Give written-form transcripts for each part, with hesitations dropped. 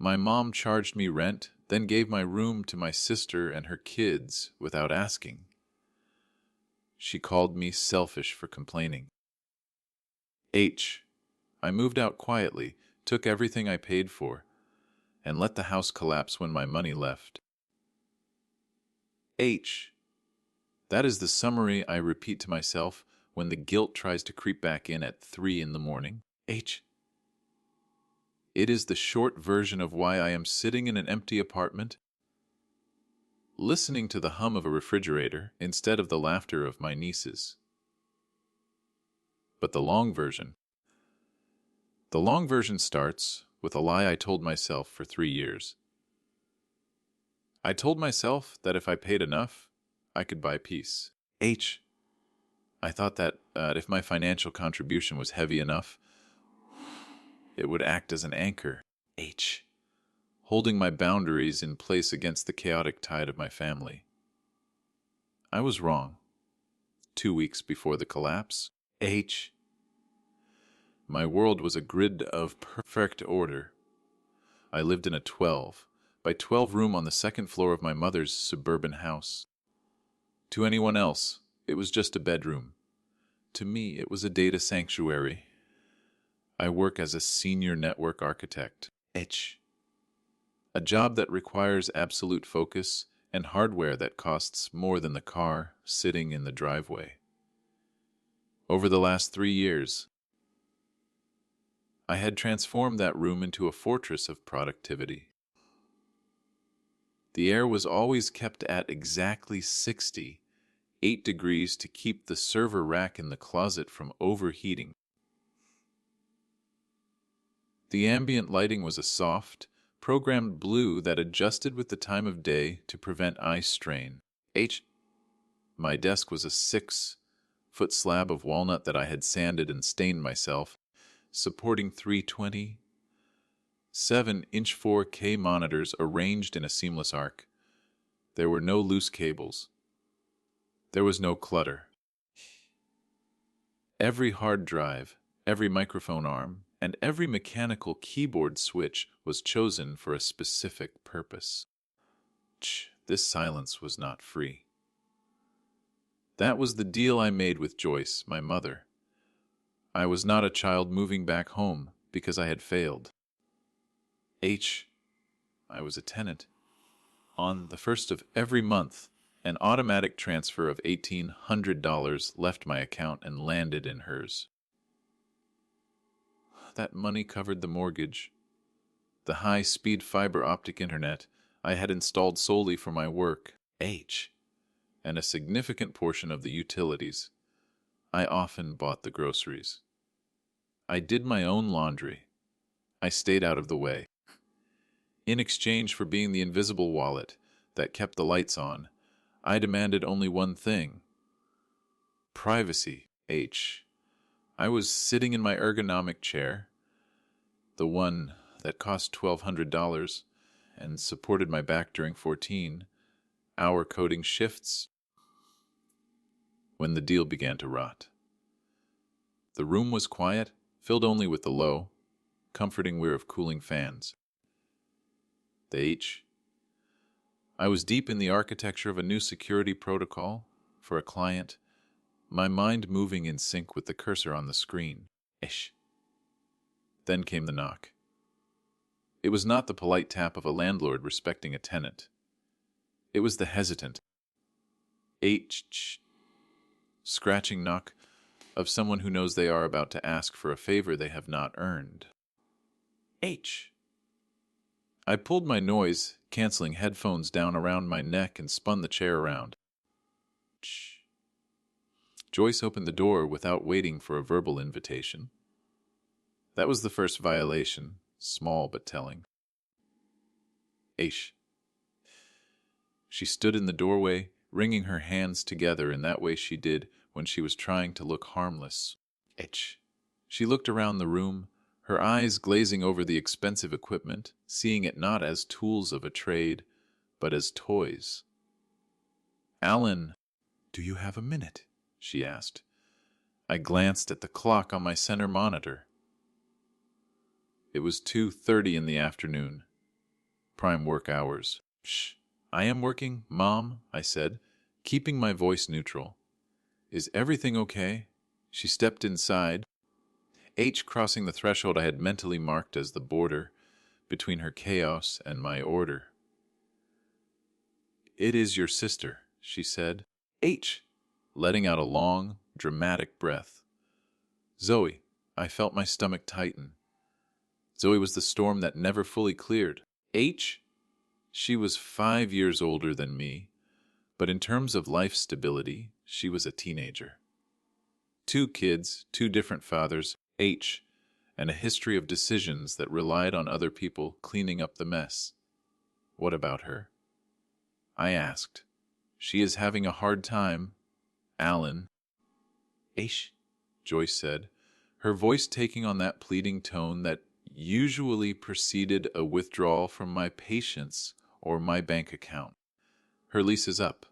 My mom charged me rent, then gave my room to my sister and her kids without asking. She called me selfish for complaining. H. I moved out quietly, took everything I paid for, and let the house collapse when my money left. H. That is the summary I repeat to myself when the guilt tries to creep back in at 3 in the morning. H. It is the short version of why I am sitting in an empty apartment, listening to the hum of a refrigerator instead of the laughter of my nieces. But the long version starts with a lie I told myself for 3 years. I told myself that if I paid enough, I could buy peace. H. I thought that if my financial contribution was heavy enough, it would act as an anchor. H. Holding my boundaries in place against the chaotic tide of my family. I was wrong. 2 weeks before the collapse. H. My world was a grid of perfect order. I lived in a 12 by 12 room on the second floor of my mother's suburban house. To anyone else, it was just a bedroom. To me, it was a data sanctuary. I work as a senior network architect. H. A job that requires absolute focus and hardware that costs more than the car sitting in the driveway. Over the last 3 years, I had transformed that room into a fortress of productivity. The air was always kept at exactly 8 degrees to keep the server rack in the closet from overheating. The ambient lighting was a soft, programmed blue that adjusted with the time of day to prevent eye strain. H. My desk was a 6-foot slab of walnut that I had sanded and stained myself, supporting 320 7-inch 4K monitors arranged in a seamless arc. There were no loose cables. There was no clutter. Every hard drive, every microphone arm, and every mechanical keyboard switch was chosen for a specific purpose. This silence was not free. That was the deal I made with Joyce, my mother. I was not a child moving back home because I had failed. H. I was a tenant. On the first of every month, an automatic transfer of $1,800 left my account and landed in hers. That money covered the mortgage, the high-speed fiber optic internet I had installed solely for my work, H, and a significant portion of the utilities. I often bought the groceries. I did my own laundry. I stayed out of the way. In exchange for being the invisible wallet that kept the lights on, I demanded only one thing: privacy. H. I was sitting in my ergonomic chair, the one that cost $1,200 and supported my back during 14-hour coding shifts, when the deal began to rot. The room was quiet, filled only with the low, comforting whir of cooling fans. The H. I was deep in the architecture of a new security protocol for a client, my mind moving in sync with the cursor on the screen. Ish. Then came the knock. It was not the polite tap of a landlord respecting a tenant. It was the hesitant, scratching knock of someone who knows they are about to ask for a favor they have not earned. H. I pulled my noise-canceling headphones down around my neck and spun the chair around. Joyce opened the door without waiting for a verbal invitation. That was the first violation, small but telling. H. She stood in the doorway, wringing her hands together in that way she did when she was trying to look harmless. H. She looked around the room, her eyes glazing over the expensive equipment, seeing it not as tools of a trade, but as toys. Alan, do you have a minute? She asked. I glanced at the clock on my center monitor. It was 2:30 in the afternoon. prime work hours. Shh. I am working, Mom, I said, keeping my voice neutral. Is everything okay? She stepped inside, H crossing the threshold I had mentally marked as the border between her chaos and my order. It is your sister, she said. H, letting out a long, dramatic breath. Zoe, I felt my stomach tighten. Zoe was the storm that never fully cleared. H, she was 5 years older than me, but in terms of life stability, she was a teenager. 2 kids, 2 different fathers, H, and a history of decisions that relied on other people cleaning up the mess. What about her? I asked. She is having a hard time, Alan. H, Joyce said, her voice taking on that pleading tone that usually preceded a withdrawal from my patience or my bank account. Her lease is up,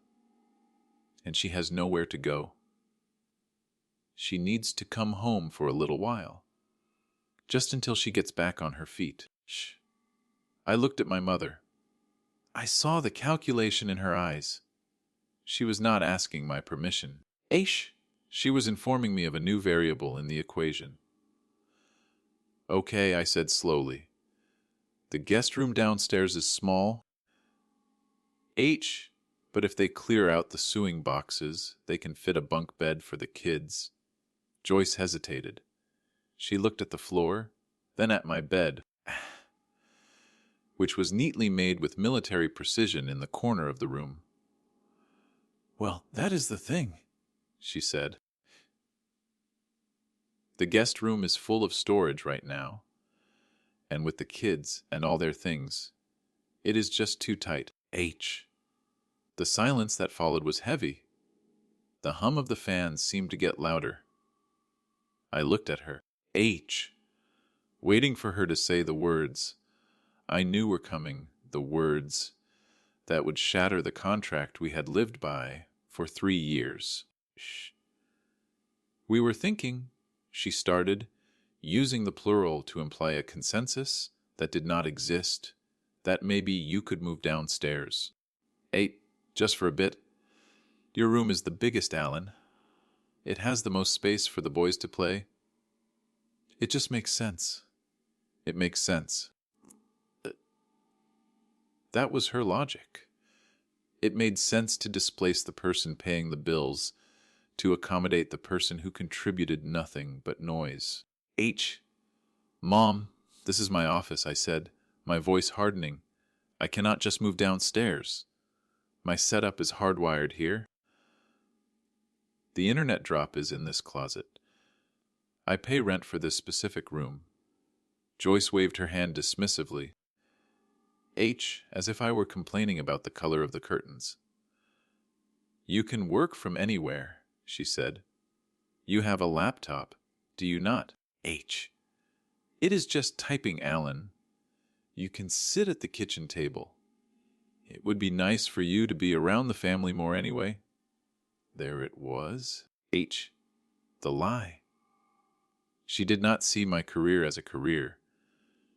and she has nowhere to go. She needs to come home for a little while, just until she gets back on her feet. Shh. I looked at my mother. I saw the calculation in her eyes. She was not asking my permission. Aish. She was informing me of a new variable in the equation. Okay, I said slowly. The guest room downstairs is small. H, but if they clear out the sewing boxes, they can fit a bunk bed for the kids. Joyce hesitated. She looked at the floor, then at my bed, which was neatly made with military precision in the corner of the room. Well, that is the thing, she said. The guest room is full of storage right now, and with the kids and all their things, it is just too tight. H. The silence that followed was heavy. The hum of the fans seemed to get louder. I looked at her. H. Waiting for her to say the words I knew were coming, the words that would shatter the contract we had lived by for 3 years. Shh. We were thinking, she started, using the plural to imply a consensus that did not exist, that maybe you could move downstairs. 8, just for a bit. Your room is the biggest, Alan. It has the most space for the boys to play. It just makes sense. It makes sense. That was her logic. It made sense to displace the person paying the bills to accommodate the person who contributed nothing but noise. H. Mom, this is my office, I said, my voice hardening. I cannot just move downstairs. My setup is hardwired here. The internet drop is in this closet. I pay rent for this specific room. Joyce waved her hand dismissively. H, as if I were complaining about the color of the curtains. You can work from anywhere, she said. You have a laptop, do you not? H. It is just typing, Alan. You can sit at the kitchen table. It would be nice for you to be around the family more anyway. There it was. H. The lie. She did not see my career as a career.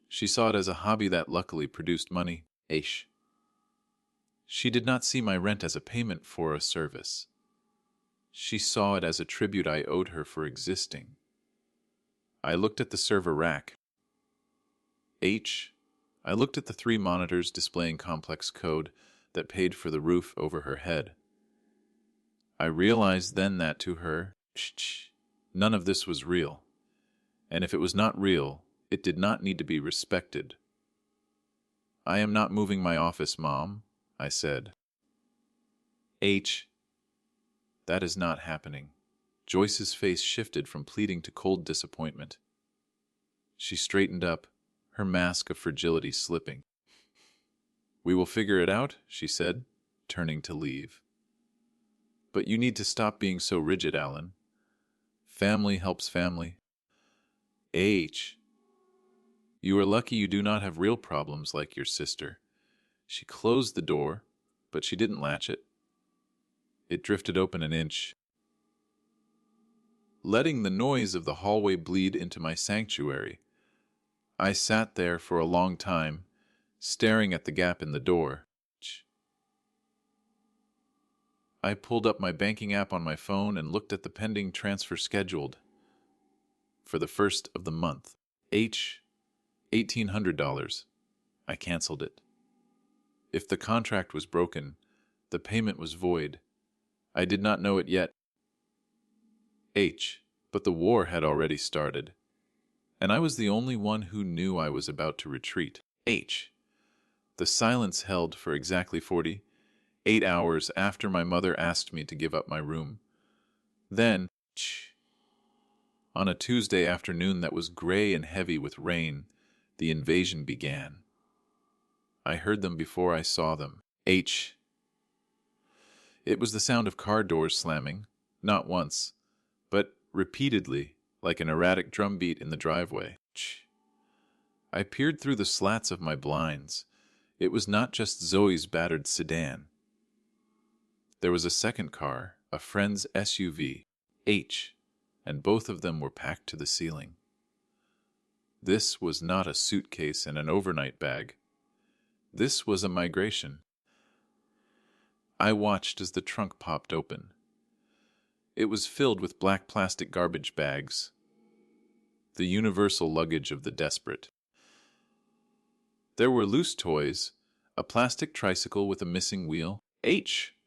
She saw it as a hobby that luckily produced money. H. She did not see my rent as a payment for a service. She saw it as a tribute I owed her for existing. I looked at the server rack. H. I looked at the 3 monitors displaying complex code that paid for the roof over her head. I realized then that to her, none of this was real. And if it was not real, it did not need to be respected. I am not moving my office, Mom, I said. H. That is not happening. Joyce's face shifted from pleading to cold disappointment. She straightened up, her mask of fragility slipping. We will figure it out, she said, turning to leave. But you need to stop being so rigid, Alan. Family helps family. H. You are lucky you do not have real problems like your sister. She closed the door, but she didn't latch it. It drifted open an inch, letting the noise of the hallway bleed into my sanctuary. I sat there for a long time, staring at the gap in the door. I pulled up my banking app on my phone and looked at the pending transfer scheduled for the first of the month. $1,800. I canceled it. If the contract was broken, the payment was void. I did not know it yet. But the war had already started, and I was the only one who knew I was about to retreat. The silence held for exactly 48 hours after my mother asked me to give up my room. Then, on a Tuesday afternoon that was gray and heavy with rain, the invasion began. I heard them before I saw them. It was the sound of car doors slamming, not once, but repeatedly, like an erratic drumbeat in the driveway. I peered through the slats of my blinds. It was not just Zoe's battered sedan. There was a second car, a friend's SUV, and both of them were packed to the ceiling. This was not a suitcase and an overnight bag. This was a migration. I watched as the trunk popped open. It was filled with black plastic garbage bags, the universal luggage of the desperate. There were loose toys, a plastic tricycle with a missing wheel,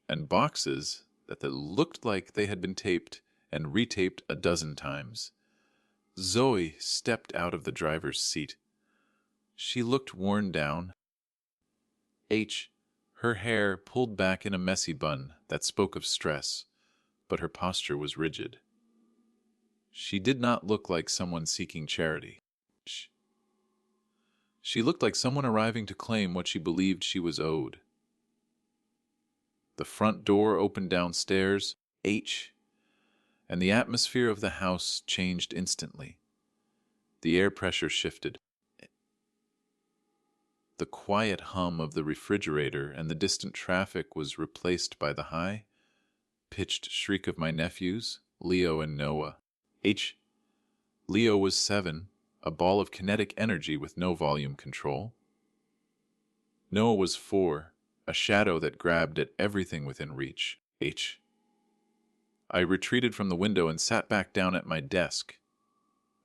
and boxes that looked like they had been taped and retaped a dozen times. Zoe stepped out of the driver's seat. She looked worn down. Her hair pulled back in a messy bun that spoke of stress, but her posture was rigid. She did not look like someone seeking charity. She looked like someone arriving to claim what she believed she was owed. The front door opened downstairs, and the atmosphere of the house changed instantly. The air pressure shifted. The quiet hum of the refrigerator and the distant traffic was replaced by the high-pitched shriek of my nephews, Leo and Noah. Leo was 7, a ball of kinetic energy with no volume control. Noah was 4, a shadow that grabbed at everything within reach. I retreated from the window and sat back down at my desk.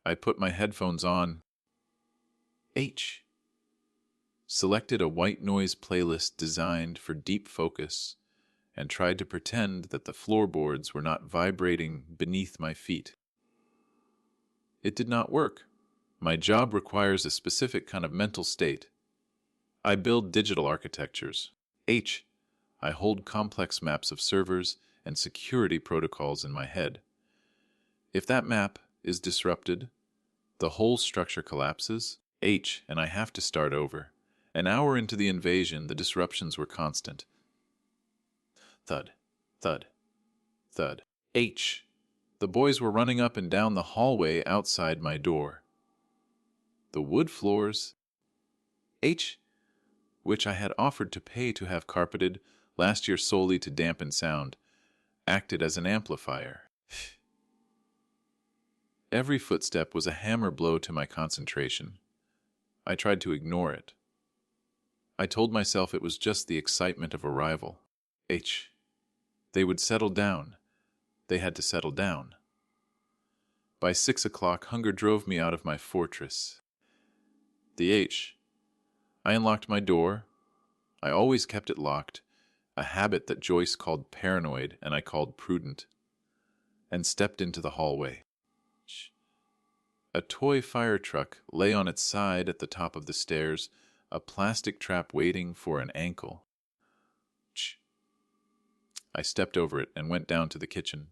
I put my headphones on. Selected a white noise playlist designed for deep focus, and tried to pretend that the floorboards were not vibrating beneath my feet. It did not work. My job requires a specific kind of mental state. I build digital architectures. I hold complex maps of servers and security protocols in my head. If that map is disrupted, the whole structure collapses, and I have to start over. An hour into the invasion, the disruptions were constant. Thud, thud, thud. The boys were running up and down the hallway outside my door. The wood floors, which I had offered to pay to have carpeted last year solely to dampen sound, acted as an amplifier. Every footstep was a hammer blow to my concentration. I tried to ignore it. I told myself it was just the excitement of arrival. They would settle down. They had to settle down. By 6 o'clock, hunger drove me out of my fortress. I unlocked my door. I always kept it locked, a habit that Joyce called paranoid and I called prudent, and stepped into the hallway. A toy fire truck lay on its side at the top of the stairs, a plastic trap waiting for an ankle. I stepped over it and went down to the kitchen.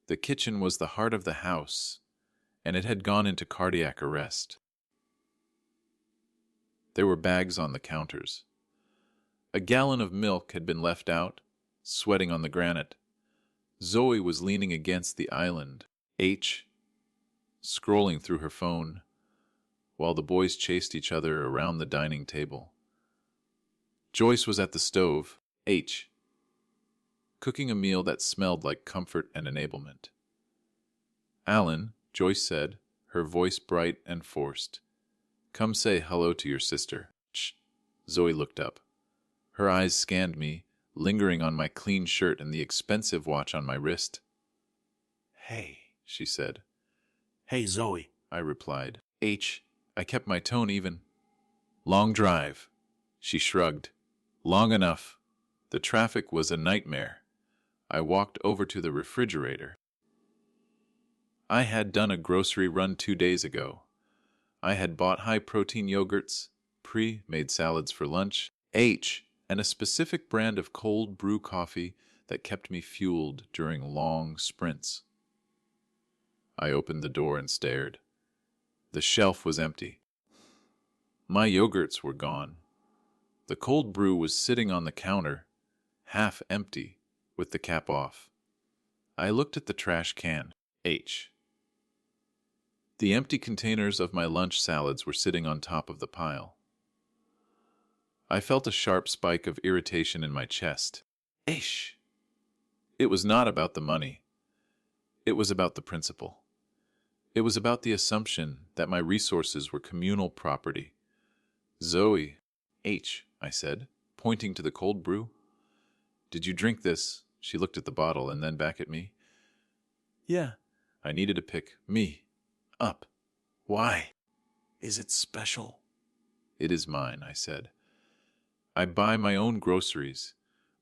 The kitchen was the heart of the house, and it had gone into cardiac arrest. There were bags on the counters. A gallon of milk had been left out, sweating on the granite. Zoe was leaning against the island, scrolling through her phone, while the boys chased each other around the dining table. Joyce was at the stove, cooking a meal that smelled like comfort and enablement. Alan, Joyce said, her voice bright and forced, Come say hello to your sister. Shh. Zoe looked up. Her eyes scanned me, lingering on my clean shirt and the expensive watch on my wrist. Hey, she said. Hey, Zoe, I replied. I kept my tone even. Long drive. She shrugged. Long enough. The traffic was a nightmare. I walked over to the refrigerator. I had done a grocery run 2 days ago. I had bought high-protein yogurts, pre-made salads for lunch, and a specific brand of cold brew coffee that kept me fueled during long sprints. I opened the door and stared. The shelf was empty. My yogurts were gone. The cold brew was sitting on the counter, half empty, with the cap off. I looked at the trash can. The empty containers of my lunch salads were sitting on top of the pile. I felt a sharp spike of irritation in my chest. It was not about the money. It was about the principle. It was about the assumption that my resources were communal property. Zoe, I said, pointing to the cold brew. Did you drink this? She looked at the bottle and then back at me. Yeah. I needed to pick me up. Why? is it special? It is mine, I said. I buy my own groceries.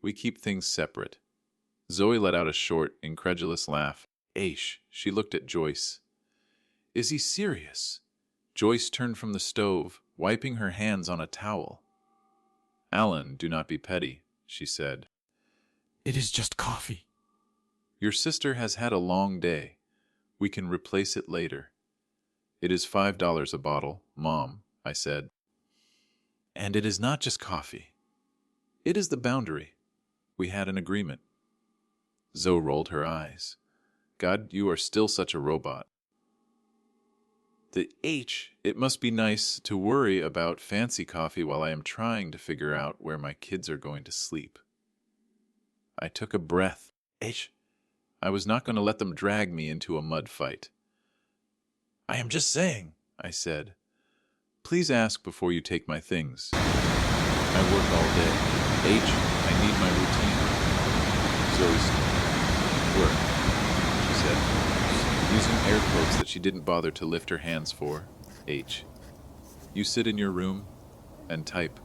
We keep things separate. Zoe let out a short, incredulous laugh. She looked at Joyce. Is he serious? Joyce turned from the stove, wiping her hands on a towel. Alan, do not be petty, she said. It is just coffee. Your sister has had a long day. We can replace it later. It is $5 a bottle, Mom, I said. And it is not just coffee. It is the boundary. We had an agreement. Zoe rolled her eyes. God, you are still such a robot. It must be nice to worry about fancy coffee while I am trying to figure out where my kids are going to sleep. I took a breath. I was not going to let them drag me into a mud fight. I am just saying, I said. Please ask before you take my things. I work all day. I need my routine. Zoe's work, she said, using air quotes that she didn't bother to lift her hands for. You sit in your room and type.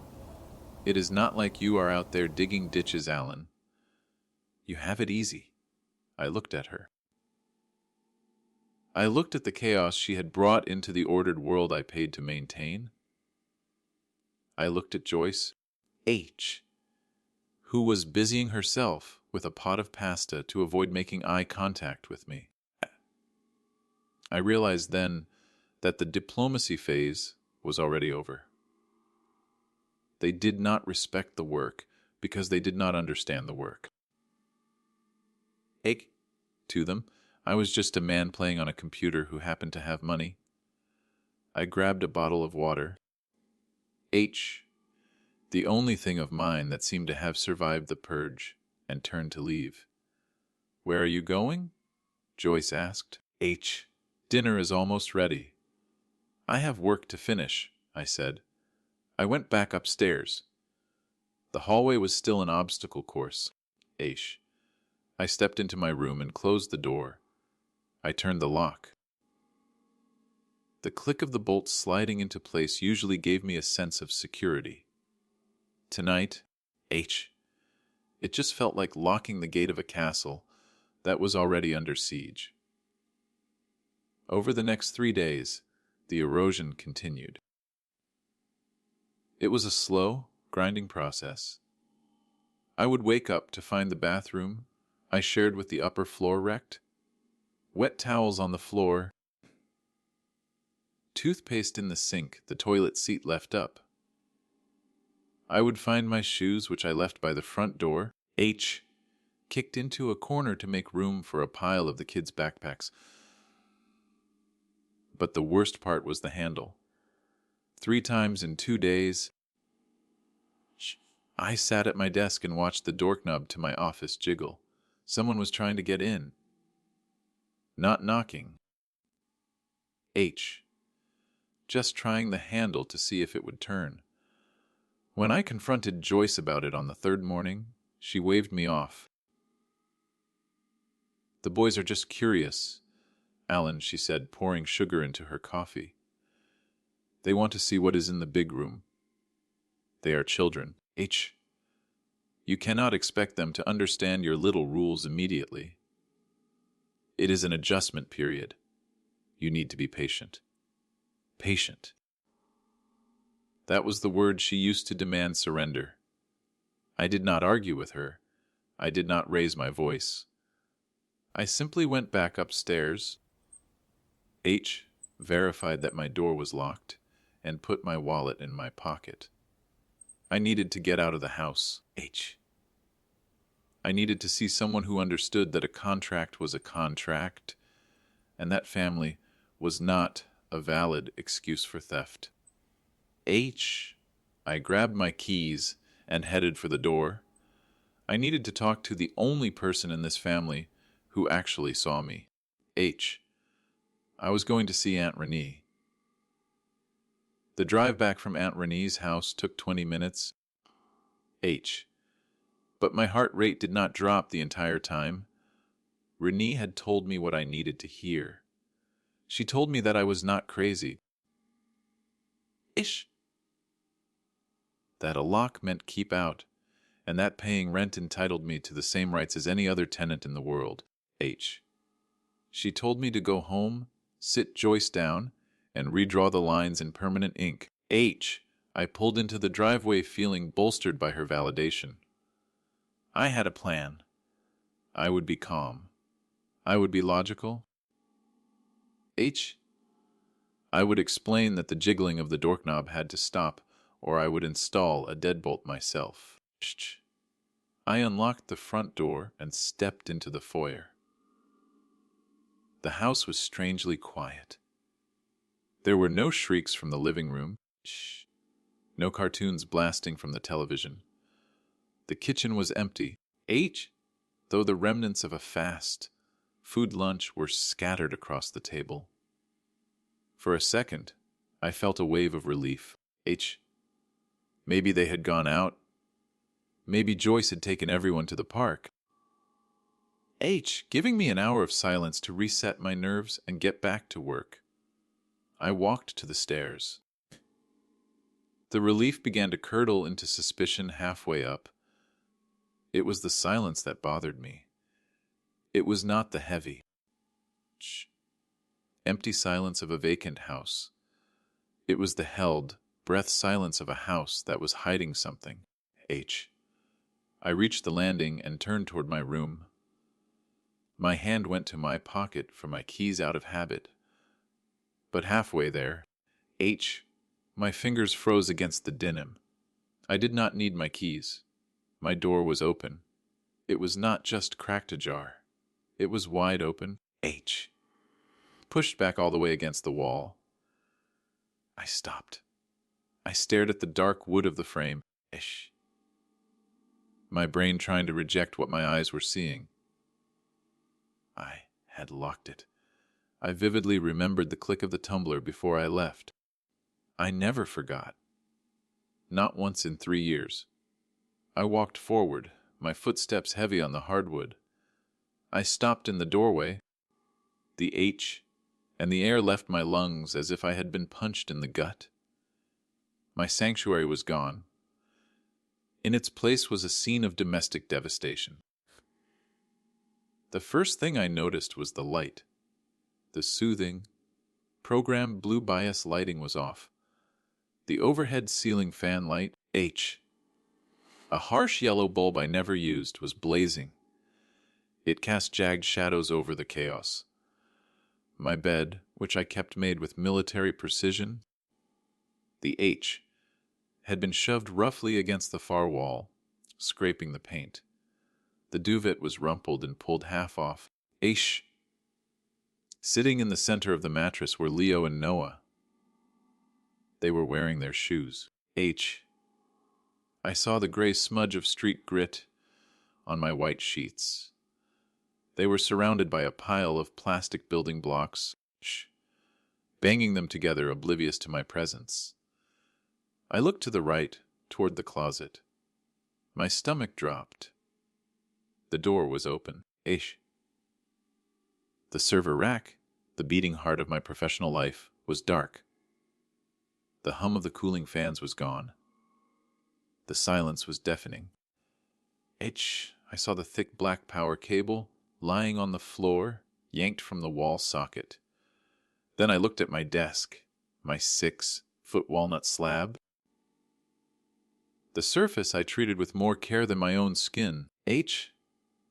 It is not like you are out there digging ditches, Alan. You have it easy. I looked at her. I looked at the chaos she had brought into the ordered world I paid to maintain. I looked at Joyce, who was busying herself with a pot of pasta to avoid making eye contact with me. I realized then that the diplomacy phase was already over. They did not respect the work because they did not understand the work. To them, I was just a man playing on a computer who happened to have money. I grabbed a bottle of water. The only thing of mine that seemed to have survived the purge, and turned to leave. Where are you going? Joyce asked. Dinner is almost ready. I have work to finish, I said. I went back upstairs. The hallway was still an obstacle course. I stepped into my room and closed the door. I turned the lock. The click of the bolt sliding into place usually gave me a sense of security. Tonight, it just felt like locking the gate of a castle that was already under siege. Over the next 3 days, the erosion continued. It was a slow, grinding process. I would wake up to find the bathroom I shared with the upper floor wrecked, wet towels on the floor, toothpaste in the sink, the toilet seat left up. I would find my shoes, which I left by the front door, kicked into a corner to make room for a pile of the kids' backpacks. But the worst part was the handle. 3 times in 2 days, I sat at my desk and watched the doorknob to my office jiggle. Someone was trying to get in. Not knocking. just trying the handle to see if it would turn. When I confronted Joyce about it on the third morning, she waved me off. "The boys are just curious, Alan," she said, pouring sugar into her coffee. "They want to see what is in the big room. They are children. You cannot expect them to understand your little rules immediately. It is an adjustment period. You need to be patient." Patient. That was the word she used to demand surrender. I did not argue with her. I did not raise my voice. I simply went back upstairs. Verified that my door was locked and put my wallet in my pocket. I needed to get out of the house. I needed to see someone who understood that a contract was a contract, and that family was not a valid excuse for theft. I grabbed my keys and headed for the door. I needed to talk to the only person in this family who actually saw me. I was going to see Aunt Renee. The drive back from Aunt Renee's house took 20 minutes. But my heart rate did not drop the entire time. Renee had told me what I needed to hear. She told me that I was not crazy. That a lock meant keep out, and that paying rent entitled me to the same rights as any other tenant in the world. She told me to go home, sit Joyce down, and redraw the lines in permanent ink. I pulled into the driveway feeling bolstered by her validation. I had a plan. I would be calm. I would be logical. I would explain that the jiggling of the doorknob had to stop, or I would install a deadbolt myself. I unlocked the front door and stepped into the foyer. The house was strangely quiet. There were no shrieks from the living room. No cartoons blasting from the television. The kitchen was empty. Though the remnants of a fast food lunch were scattered across the table. For a second, I felt a wave of relief. Maybe they had gone out. Maybe Joyce had taken everyone to the park. Giving me an hour of silence to reset my nerves and get back to work. I walked to the stairs. The relief began to curdle into suspicion halfway up. It was the silence that bothered me. It was not the heavy, empty silence of a vacant house. It was the held, breath silence of a house that was hiding something. I reached the landing and turned toward my room. My hand went to my pocket for my keys out of habit. But halfway there, my fingers froze against the denim. I did not need my keys. My door was open. It was not just cracked ajar. It was wide open. Pushed back all the way against the wall. I stopped. I stared at the dark wood of the frame. My brain trying to reject what my eyes were seeing. I had locked it. I vividly remembered the click of the tumbler before I left. I never forgot. Not once in 3 years. I walked forward, my footsteps heavy on the hardwood. I stopped in the doorway. The and the air left my lungs as if I had been punched in the gut. My sanctuary was gone. In its place was a scene of domestic devastation. The first thing I noticed was the light. The soothing, programmed blue bias lighting was off. The overhead ceiling fan light, a harsh yellow bulb I never used, was blazing. It cast jagged shadows over the chaos. My bed, which I kept made with military precision, the had been shoved roughly against the far wall, scraping the paint. The duvet was rumpled and pulled half off. Sitting in the center of the mattress were Leo and Noah. They were wearing their shoes. I saw the gray smudge of street grit on my white sheets. They were surrounded by a pile of plastic building blocks. banging them together, oblivious to my presence. I looked to the right, toward the closet. My stomach dropped. The door was open. Aish. The server rack, the beating heart of my professional life, was dark. The hum of the cooling fans was gone. The silence was deafening. I saw the thick black power cable lying on the floor, yanked from the wall socket. Then I looked at my desk, my 6-foot walnut slab. The surface I treated with more care than my own skin.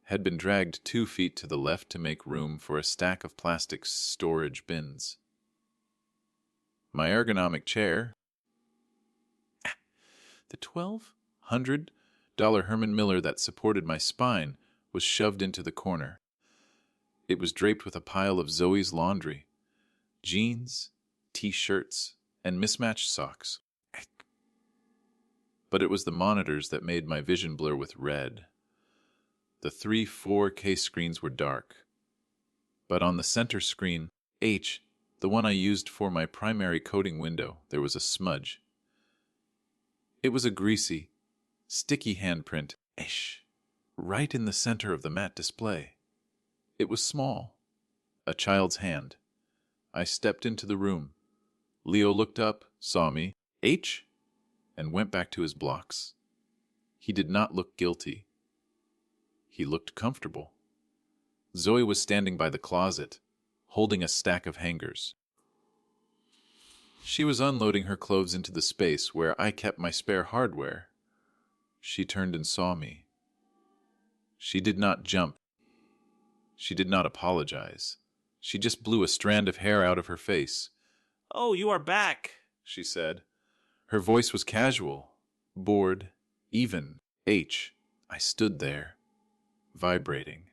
Had been dragged 2 feet to the left to make room for a stack of plastic storage bins. My ergonomic chair, the $1,200 Herman Miller that supported my spine, was shoved into the corner. It was draped with a pile of Zoe's laundry, jeans, t-shirts, and mismatched socks. But it was the monitors that made my vision blur with red. The 3 4K screens were dark. But on the center screen, the one I used for my primary coding window, there was a smudge. It was a greasy, sticky handprint, right in the center of the matte display. It was small, a child's hand. I stepped into the room. Leo looked up, saw me, and went back to his blocks. He did not look guilty. He looked comfortable. Zoe was standing by the closet, holding a stack of hangers. She was unloading her clothes into the space where I kept my spare hardware. She turned and saw me. She did not jump. She did not apologize. She just blew a strand of hair out of her face. "Oh, you are back," she said. Her voice was casual, bored, even. I stood there, vibrating.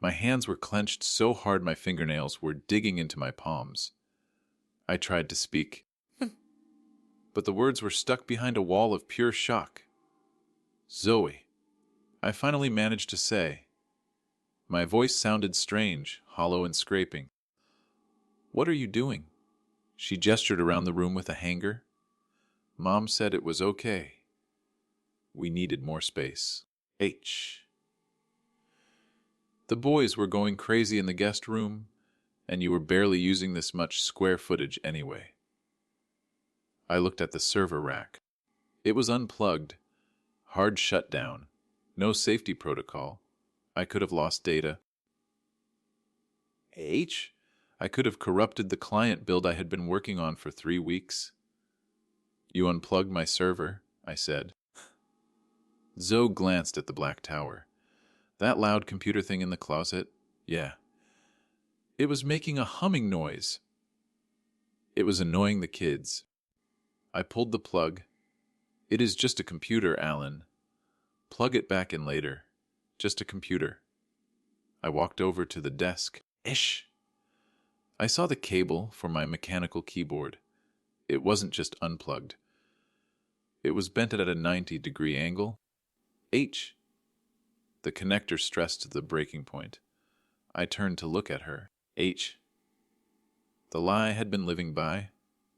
My hands were clenched so hard my fingernails were digging into my palms. I tried to speak, but the words were stuck behind a wall of pure shock. Zoe, I finally managed to say. My voice sounded strange, hollow and scraping. What are you doing? She gestured around the room with a hanger. Mom said it was okay. We needed more space. The boys were going crazy in the guest room, and you were barely using this much square footage anyway. I looked at the server rack. It was unplugged, hard shutdown, no safety protocol. I could have lost data. I could have corrupted the client build I had been working on for 3 weeks. You unplugged my server, I said. Zoe glanced at the black tower. That loud computer thing in the closet? Yeah. It was making a humming noise. It was annoying the kids. I pulled the plug. It is just a computer, Alan. Plug it back in later. Just a computer. I walked over to the desk. I saw the cable for my mechanical keyboard. It wasn't just unplugged. It was bent at a 90-degree angle. The connector stressed to the breaking point. I turned to look at her. The lie I had been living by,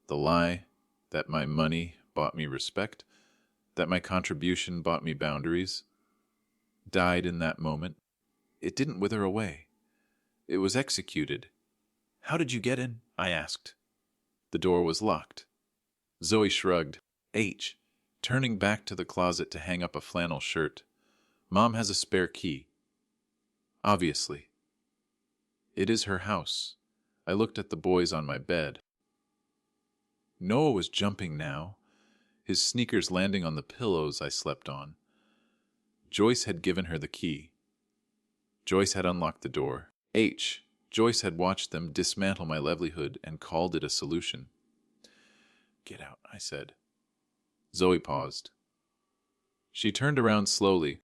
the lie that my money bought me respect, that my contribution bought me boundaries, died in that moment. It didn't wither away. It was executed. How did you get in? I asked. The door was locked. Zoe shrugged. Turning back to the closet to hang up a flannel shirt. Mom has a spare key. Obviously. It is her house. I looked at the boys on my bed. Noah was jumping now, his sneakers landing on the pillows I slept on. Joyce had given her the key. Joyce had unlocked the door. Joyce had watched them dismantle my livelihood and called it a solution. Get out, I said. Zoe paused. She turned around slowly,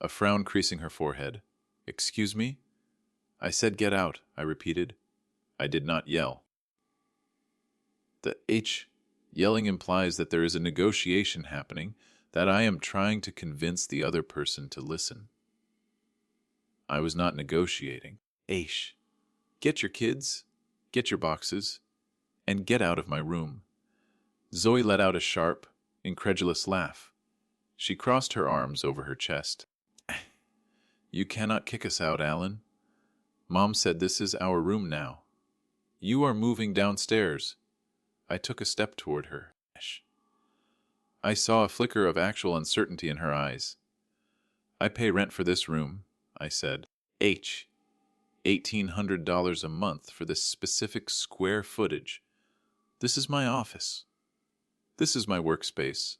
a frown creasing her forehead. Excuse me? I said get out, I repeated. I did not yell. The yelling implies that there is a negotiation happening, that I am trying to convince the other person to listen. I was not negotiating. Get your kids, get your boxes, and get out of my room. Zoe let out a sharp, incredulous laugh. She crossed her arms over her chest. You cannot kick us out, Alan. Mom said this is our room now. You are moving downstairs. I took a step toward her. I saw a flicker of actual uncertainty in her eyes. I pay rent for this room, I said. $1,800 a month for this specific square footage. This is my office. This is my workspace.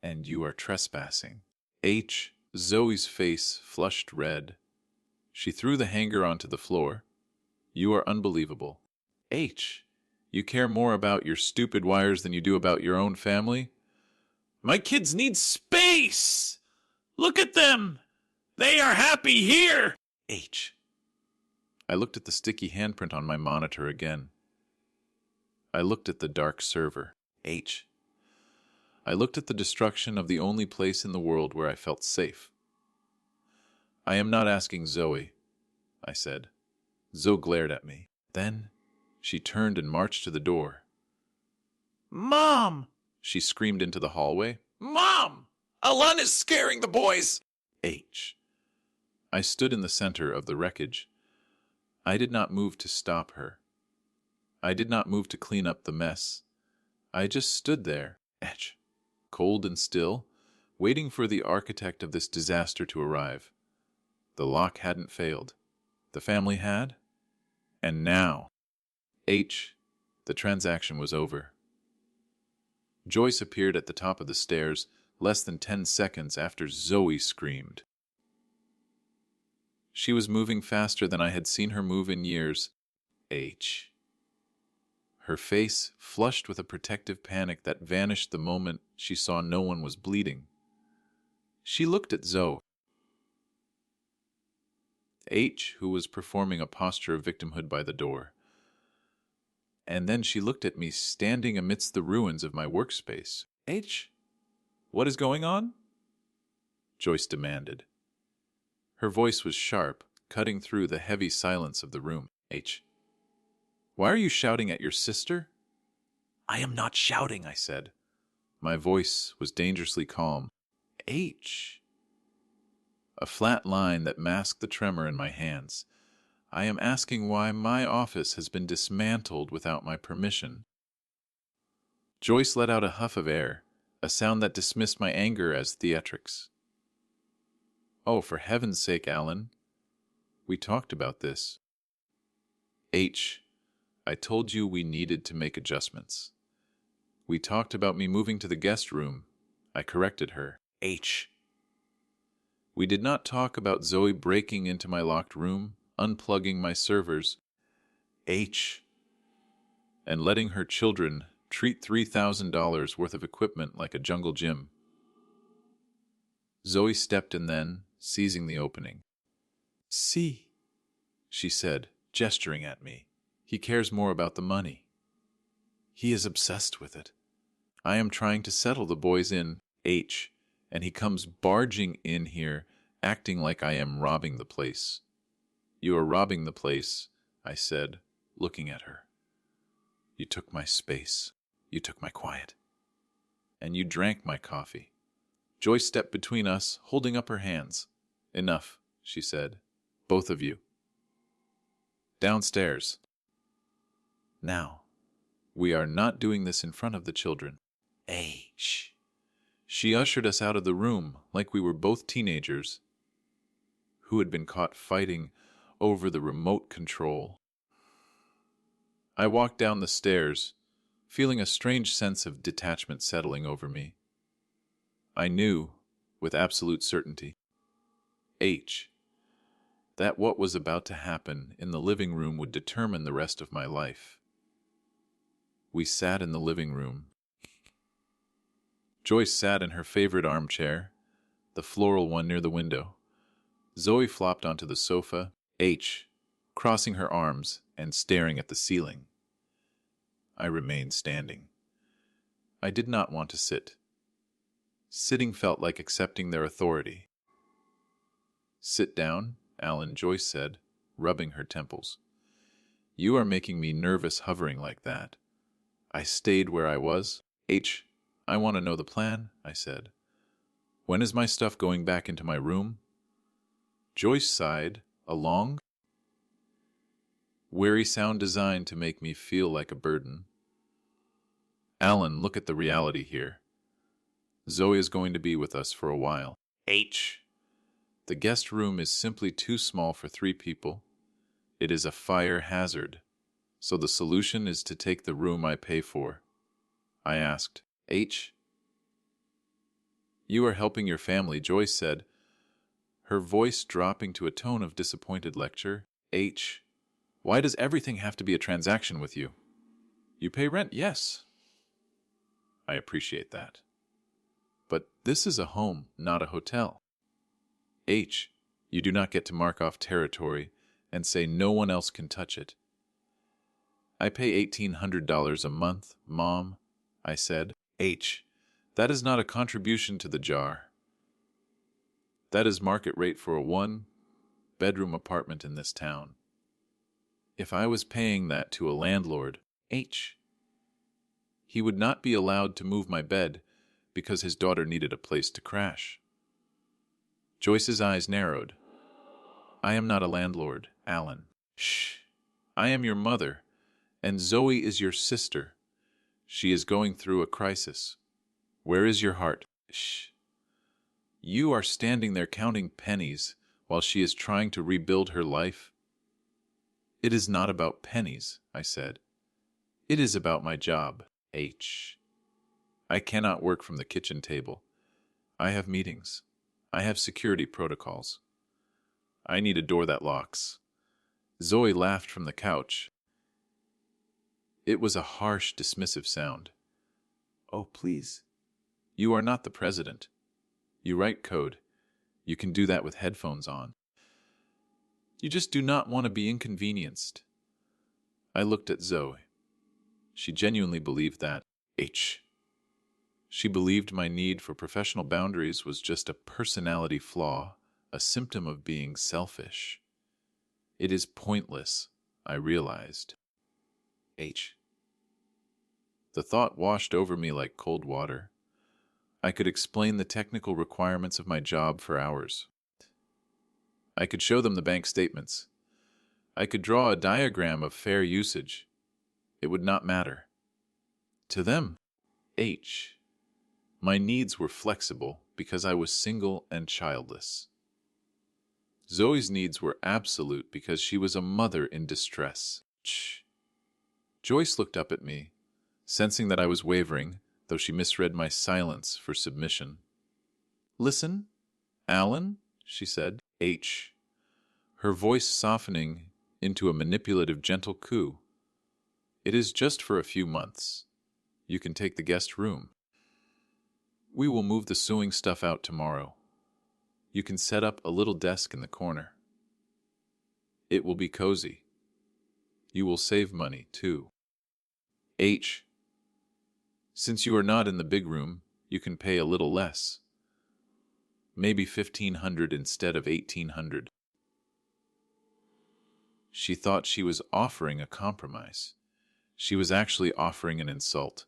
And you are trespassing. Zoe's face flushed red. She threw the hanger onto the floor. You are unbelievable. You care more about your stupid wires than you do about your own family? My kids need space! Look at them! They are happy here! I looked at the sticky handprint on my monitor again. I looked at the dark server. I looked at the destruction of the only place in the world where I felt safe. I am not asking Zoe, I said. Zoe glared at me. Then she turned and marched to the door. Mom! She screamed into the hallway. Mom! Alan is scaring the boys! I stood in the center of the wreckage. I did not move to stop her. I did not move to clean up the mess. I just stood there, cold and still, waiting for the architect of this disaster to arrive. The lock hadn't failed. The family had. And now, the transaction was over. Joyce appeared at the top of the stairs less than 10 seconds after Zoe screamed. She was moving faster than I had seen her move in years. Her face flushed with a protective panic that vanished the moment she saw no one was bleeding. She looked at Zoe, who was performing a posture of victimhood by the door. And then she looked at me standing amidst the ruins of my workspace. What is going on? Joyce demanded. Her voice was sharp, cutting through the heavy silence of the room. Why are you shouting at your sister? I am not shouting, I said. My voice was dangerously calm. A flat line that masked the tremor in my hands. I am asking why my office has been dismantled without my permission. Joyce let out a huff of air, a sound that dismissed my anger as theatrics. Oh, for heaven's sake, Alan. We talked about this. I told you we needed to make adjustments. We talked about me moving to the guest room. I corrected her. We did not talk about Zoe breaking into my locked room, unplugging my servers, and letting her children treat $3,000 worth of equipment like a jungle gym. Zoe stepped and then, seizing the opening. See, she said, gesturing at me. He cares more about the money. He is obsessed with it. I am trying to settle the boys in and he comes barging in here, acting like I am robbing the place. You are robbing the place, I said, looking at her. You took my space. You took my quiet. And you drank my coffee. Joyce stepped between us, holding up her hands. Enough, she said. Both of you. Downstairs. Now, we are not doing this in front of the children. She ushered us out of the room like we were both teenagers who had been caught fighting over the remote control. I walked down the stairs, feeling a strange sense of detachment settling over me. I knew, with absolute certainty, that what was about to happen in the living room would determine the rest of my life. We sat in the living room. Joyce sat in her favorite armchair, the floral one near the window. Zoe flopped onto the sofa, crossing her arms and staring at the ceiling. I remained standing. I did not want to sit. Sitting felt like accepting their authority. Sit down, Alan, Joyce said, rubbing her temples. You are making me nervous hovering like that. I stayed where I was. I want to know the plan, I said. When is my stuff going back into my room? Joyce sighed, a long, weary sound designed to make me feel like a burden. Alan, look at the reality here. Zoe is going to be with us for a while. The guest room is simply too small for 3 people. It is a fire hazard. So the solution is to take the room I pay for. I asked. You are helping your family, Joyce said, her voice dropping to a tone of disappointed lecture. Why does everything have to be a transaction with you? You pay rent, yes. I appreciate that. But this is a home, not a hotel. You do not get to mark off territory and say no one else can touch it. I pay $1,800 a month, Mom, I said. That is not a contribution to the jar. That is market rate for a 1-bedroom apartment in this town. If I was paying that to a landlord, he would not be allowed to move my bed because his daughter needed a place to crash. Joyce's eyes narrowed. I am not a landlord, Alan. I am your mother, and Zoe is your sister. She is going through a crisis. Where is your heart? You are standing there counting pennies while she is trying to rebuild her life. It is not about pennies, I said. It is about my job. I cannot work from the kitchen table. I have meetings. I have security protocols. I need a door that locks. Zoe laughed from the couch. It was a harsh, dismissive sound. Oh, please. You are not the president. You write code. You can do that with headphones on. You just do not want to be inconvenienced. I looked at Zoe. She genuinely believed that. She believed my need for professional boundaries was just a personality flaw, a symptom of being selfish. It is pointless, I realized. The thought washed over me like cold water. I could explain the technical requirements of my job for hours. I could show them the bank statements. I could draw a diagram of fair usage. It would not matter. To them, my needs were flexible because I was single and childless. Zoe's needs were absolute because she was a mother in distress. Joyce looked up at me, sensing that I was wavering, though she misread my silence for submission. Listen, Alan, she said. Her voice softening into a manipulative, gentle coo. It is just for a few months. You can take the guest room. We will move the sewing stuff out tomorrow. You can set up a little desk in the corner. It will be cozy. You will save money, too. Since you are not in the big room, you can pay a little less. Maybe $1,500 instead of $1,800. She thought she was offering a compromise. She was actually offering an insult.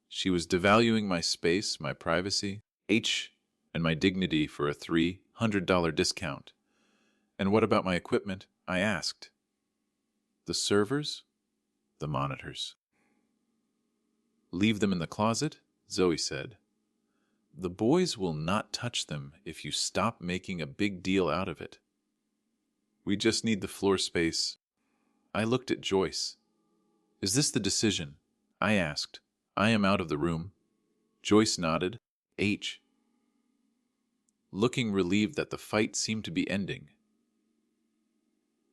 She was devaluing my space, my privacy, and my dignity for a $300 discount. And what about my equipment? I asked. The servers? The monitors. Leave them in the closet? Zoe said. The boys will not touch them if you stop making a big deal out of it. We just need the floor space. I looked at Joyce. Is this the decision? I asked. I am out of the room. Joyce nodded. Looking relieved that the fight seemed to be ending.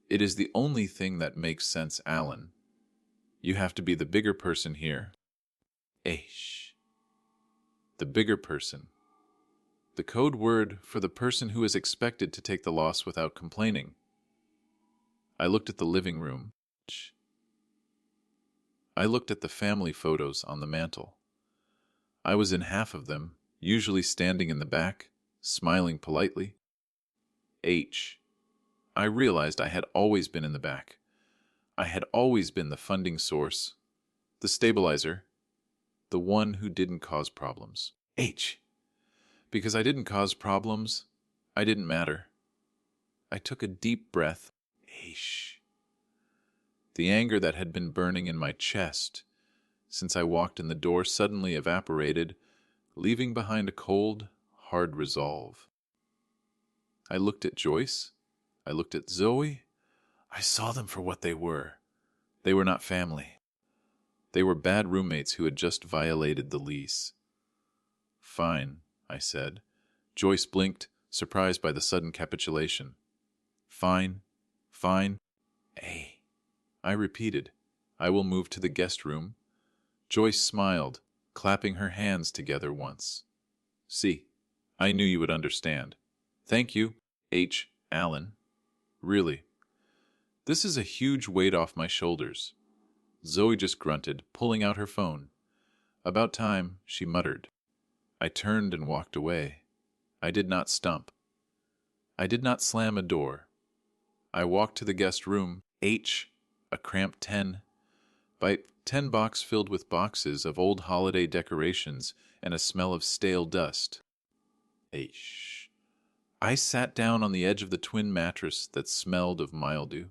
It is the only thing that makes sense, Alan. You have to be the bigger person here. The bigger person. The code word for the person who is expected to take the loss without complaining. I looked at the living room. I looked at the family photos on the mantel. I was in half of them, usually standing in the back, smiling politely. I realized I had always been in the back. I had always been the funding source, the stabilizer, The one who didn't cause problems. H. Because I didn't cause problems, I didn't matter. I took a deep breath. H. The anger that had been burning in my chest since I walked in the door suddenly evaporated, leaving behind a cold, hard resolve. I looked at Joyce. I looked at Zoe. I saw them for what they were. They were not family. They were bad roommates who had just violated the lease. Fine, I said. Joyce blinked, surprised by the sudden capitulation. Fine, fine. I repeated, I will move to the guest room. Joyce smiled, clapping her hands together once. See, I knew you would understand. Thank you, H. Allen. Really. This is a huge weight off my shoulders. Zoe just grunted, pulling out her phone. About time, she muttered. I turned and walked away. I did not stump. I did not slam a door. I walked to the guest room, H, a cramped 10 by 10 box filled with boxes of old holiday decorations and a smell of stale dust. H. I sat down on the edge of the twin mattress that smelled of mildew.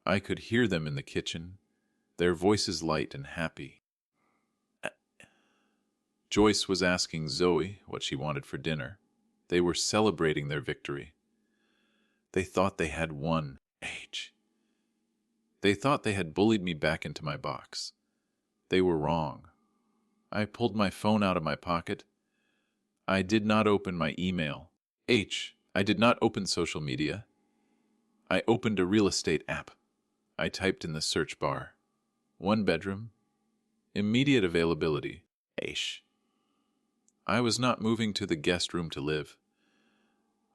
I could hear them in the kitchen, their voices light and happy. Joyce was asking Zoe what she wanted for dinner. They were celebrating their victory. They thought they had won. H. They thought they had bullied me back into my box. They were wrong. I pulled my phone out of my pocket. I did not open my email. H. I did not open social media. I opened a real estate app. I typed in the search bar. 1 bedroom. Immediate availability. H. I was not moving to the guest room to live.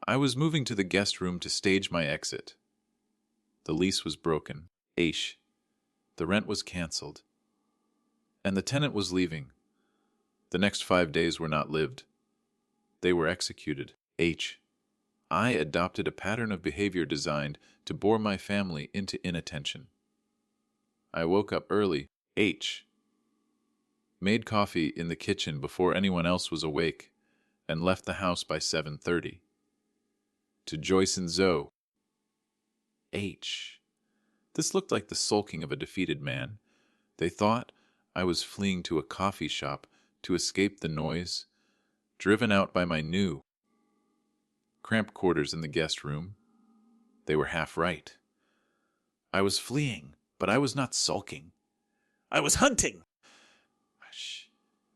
I was moving to the guest room to stage my exit. The lease was broken. H. The rent was canceled. And the tenant was leaving. The next 5 days were not lived. They were executed. H. I adopted a pattern of behavior designed to bore my family into inattention. I woke up early. H. Made coffee in the kitchen before anyone else was awake and left the house by 7:30. To Joyce and Zoe. H. This looked like the sulking of a defeated man. They thought I was fleeing to a coffee shop to escape the noise, driven out by my new cramped quarters in the guest room. They were half right. I was fleeing, but I was not sulking. I was hunting.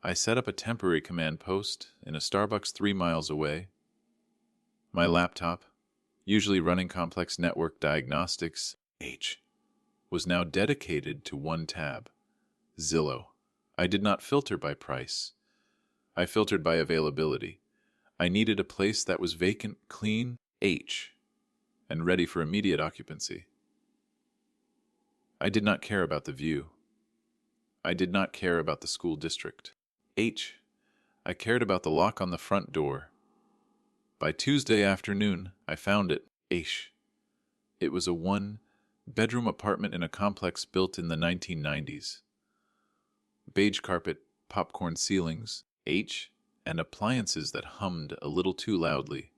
I set up a temporary command post in a Starbucks 3 miles away. My laptop, usually running complex network diagnostics, H, was now dedicated to one tab, Zillow. I did not filter by price. I filtered by availability. I needed a place that was vacant, clean, H, and ready for immediate occupancy. I did not care about the view. I did not care about the school district. H, I cared about the lock on the front door. By Tuesday afternoon, I found it. H. It was a 1-bedroom apartment in a complex built in the 1990s. Beige carpet, popcorn ceilings, H, and appliances that hummed a little too loudly.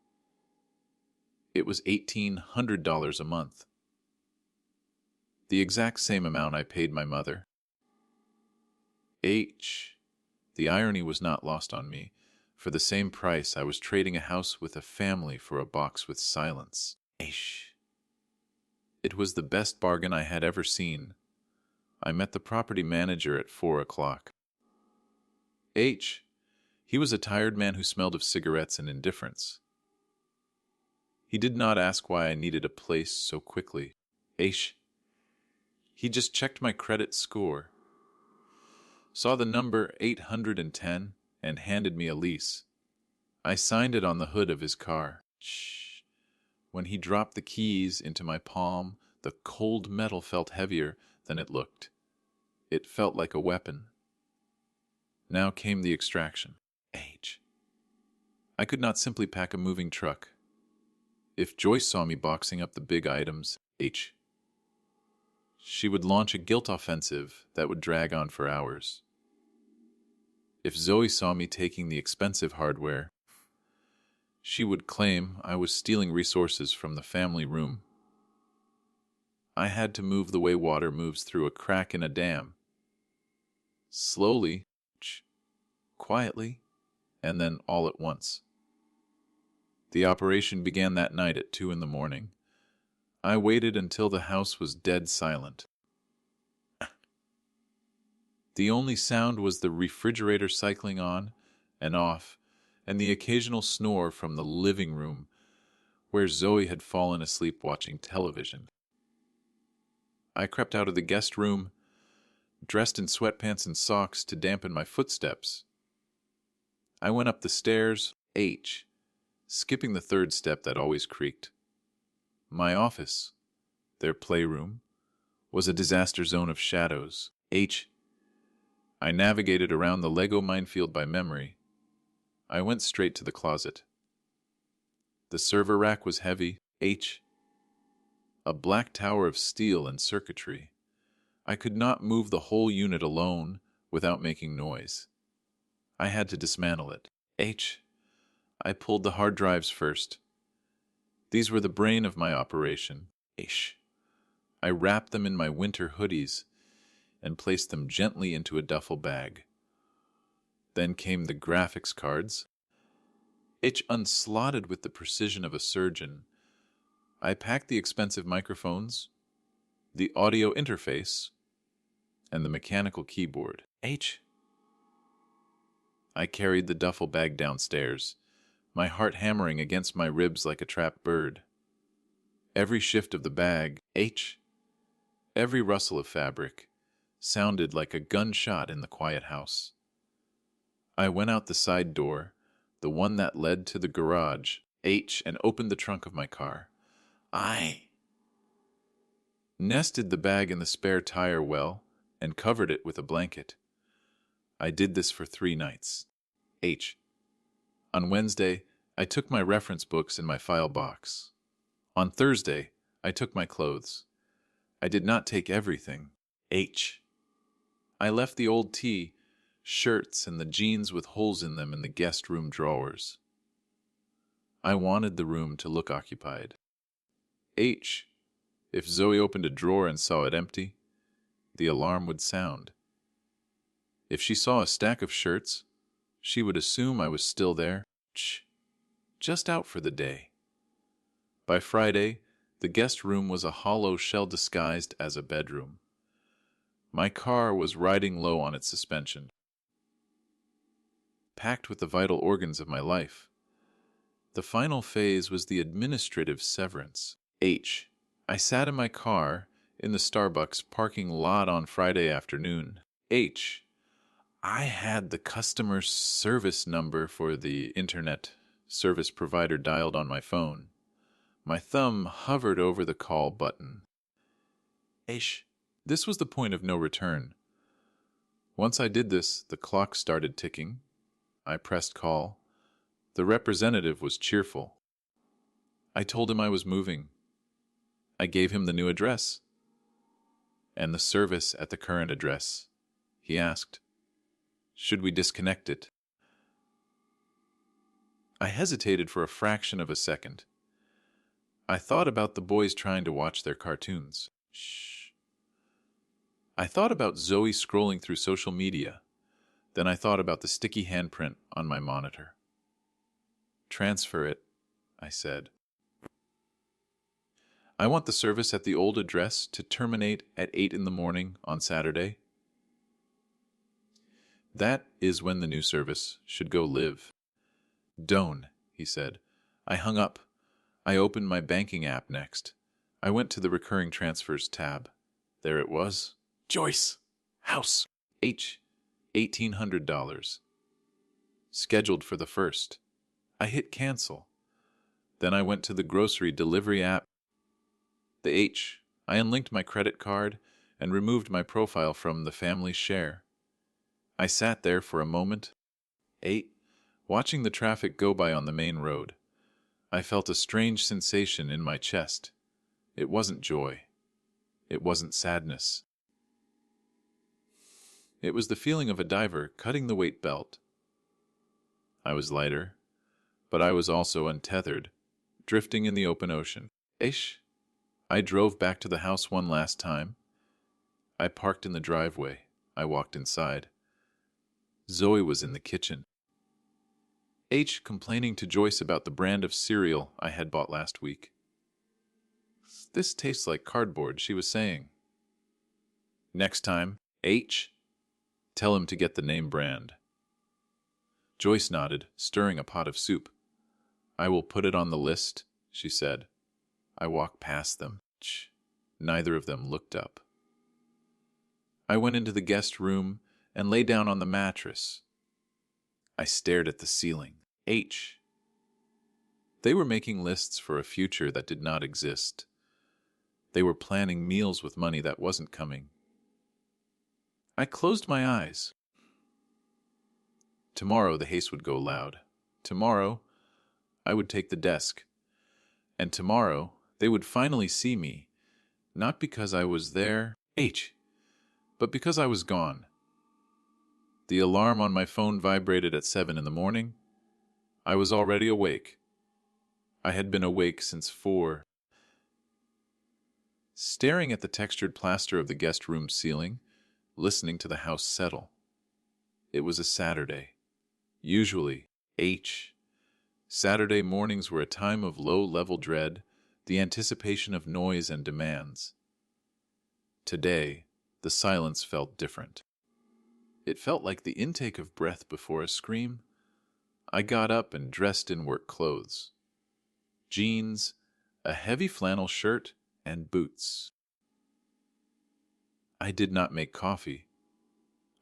It was $1,800 a month. The exact same amount I paid my mother. H. The irony was not lost on me. For the same price, I was trading a house with a family for a box with silence. H. It was the best bargain I had ever seen. I met the property manager at 4 o'clock. H. He was a tired man who smelled of cigarettes and indifference. He did not ask why I needed a place so quickly. H. He just checked my credit score, saw the number 810, and handed me a lease. I signed it on the hood of his car. Shh. When he dropped the keys into my palm, the cold metal felt heavier than it looked. It felt like a weapon. Now came the extraction. H. I could not simply pack a moving truck. If Joyce saw me boxing up the big items, H, she would launch a guilt offensive that would drag on for hours. If Zoe saw me taking the expensive hardware, she would claim I was stealing resources from the family room. I had to move the way water moves through a crack in a dam. Slowly, quietly, and then all at once. The operation began that night at 2 in the morning. I waited until the house was dead silent. The only sound was the refrigerator cycling on and off, and the occasional snore from the living room, where Zoe had fallen asleep watching television. I crept out of the guest room, dressed in sweatpants and socks to dampen my footsteps. I went up the stairs, skipping the third step that always creaked. My office, their playroom, was a disaster zone of shadows. I navigated around the Lego minefield by memory. I went straight to the closet. The server rack was heavy. A black tower of steel and circuitry. I could not move the whole unit alone without making noise. I had to dismantle it. I pulled the hard drives first. These were the brain of my operation. I wrapped them in my winter hoodies and placed them gently into a duffel bag. Then came the graphics cards. Unslotted with the precision of a surgeon. I packed the expensive microphones, the audio interface, and the mechanical keyboard. I carried the duffel bag downstairs, my heart hammering against my ribs like a trapped bird. Every shift of the bag, every rustle of fabric, sounded like a gunshot in the quiet house. I went out the side door, the one that led to the garage, and opened the trunk of my car. I nested the bag in the spare tire well and covered it with a blanket. I did this for 3 nights. On Wednesday, I took my reference books and my file box. On Thursday, I took my clothes. I did not take everything. I left the old tee, shirts, and the jeans with holes in them in the guest room drawers. I wanted the room to look occupied. If Zoe opened a drawer and saw it empty, the alarm would sound. If she saw a stack of shirts, she would assume I was still there, just out for the day. By Friday, the guest room was a hollow shell disguised as a bedroom. My car was riding low on its suspension, packed with the vital organs of my life. The final phase was the administrative severance. I sat in my car in the Starbucks parking lot on Friday afternoon. I had the customer service number for the internet service provider dialed on my phone. My thumb hovered over the call button. This was the point of no return. Once I did this, the clock started ticking. I pressed call. The representative was cheerful. I told him I was moving. I gave him the new address and the service at the current address. He asked, "Should we disconnect it?" I hesitated for a fraction of a second. I thought about the boys trying to watch their cartoons. I thought about Zoe scrolling through social media. Then I thought about the sticky handprint on my monitor. "Transfer it," I said. "I want the service at the old address to terminate at 8 in the morning on Saturday." "That is when the new service should go live." "Don't," he said. I hung up. I opened my banking app next. I went to the recurring transfers tab. There it was. Joyce. House. $1,800. Scheduled for the 1st. I hit cancel. Then I went to the grocery delivery app. I unlinked my credit card and removed my profile from the family share. I sat there for a moment, watching the traffic go by on the main road. I felt a strange sensation in my chest. It wasn't joy. It wasn't sadness. It was the feeling of a diver cutting the weight belt. I was lighter, but I was also untethered, drifting in the open ocean. Ish. I drove back to the house one last time. I parked in the driveway. I walked inside. Zoe was in the kitchen. Complaining to Joyce about the brand of cereal I had bought last week. This tastes like cardboard, she was saying. Next time, tell him to get the name brand. Joyce nodded, stirring a pot of soup. I will put it on the list, she said. I walked past them. Neither of them looked up. I went into the guest room and lay down on the mattress. I stared at the ceiling. They were making lists for a future that did not exist. They were planning meals with money that wasn't coming. I closed my eyes. Tomorrow the haze would go loud. Tomorrow I would take the desk. And tomorrow they would finally see me, not because I was there, but because I was gone. The alarm on my phone vibrated at 7 in the morning. I was already awake. I had been awake since 4. Staring at the textured plaster of the guest room ceiling, listening to the house settle. It was a Saturday. Usually, Saturday mornings were a time of low-level dread, the anticipation of noise and demands. Today, the silence felt different. It felt like the intake of breath before a scream. I got up and dressed in work clothes. Jeans, a heavy flannel shirt, and boots. I did not make coffee.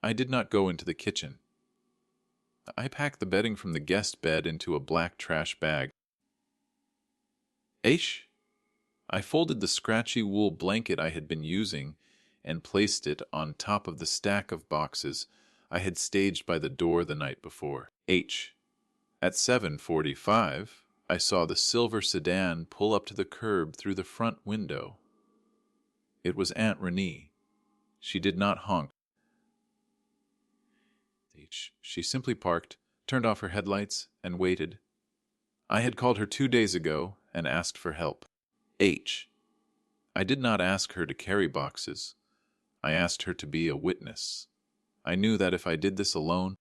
I did not go into the kitchen. I packed the bedding from the guest bed into a black trash bag. I folded the scratchy wool blanket I had been using and placed it on top of the stack of boxes I had staged by the door the night before. At 7:45, I saw the silver sedan pull up to the curb through the front window. It was Aunt Renee. She did not honk. She simply parked, turned off her headlights, and waited. I had called her 2 days ago and asked for help. I did not ask her to carry boxes. I asked her to be a witness. I knew that if I did this alone,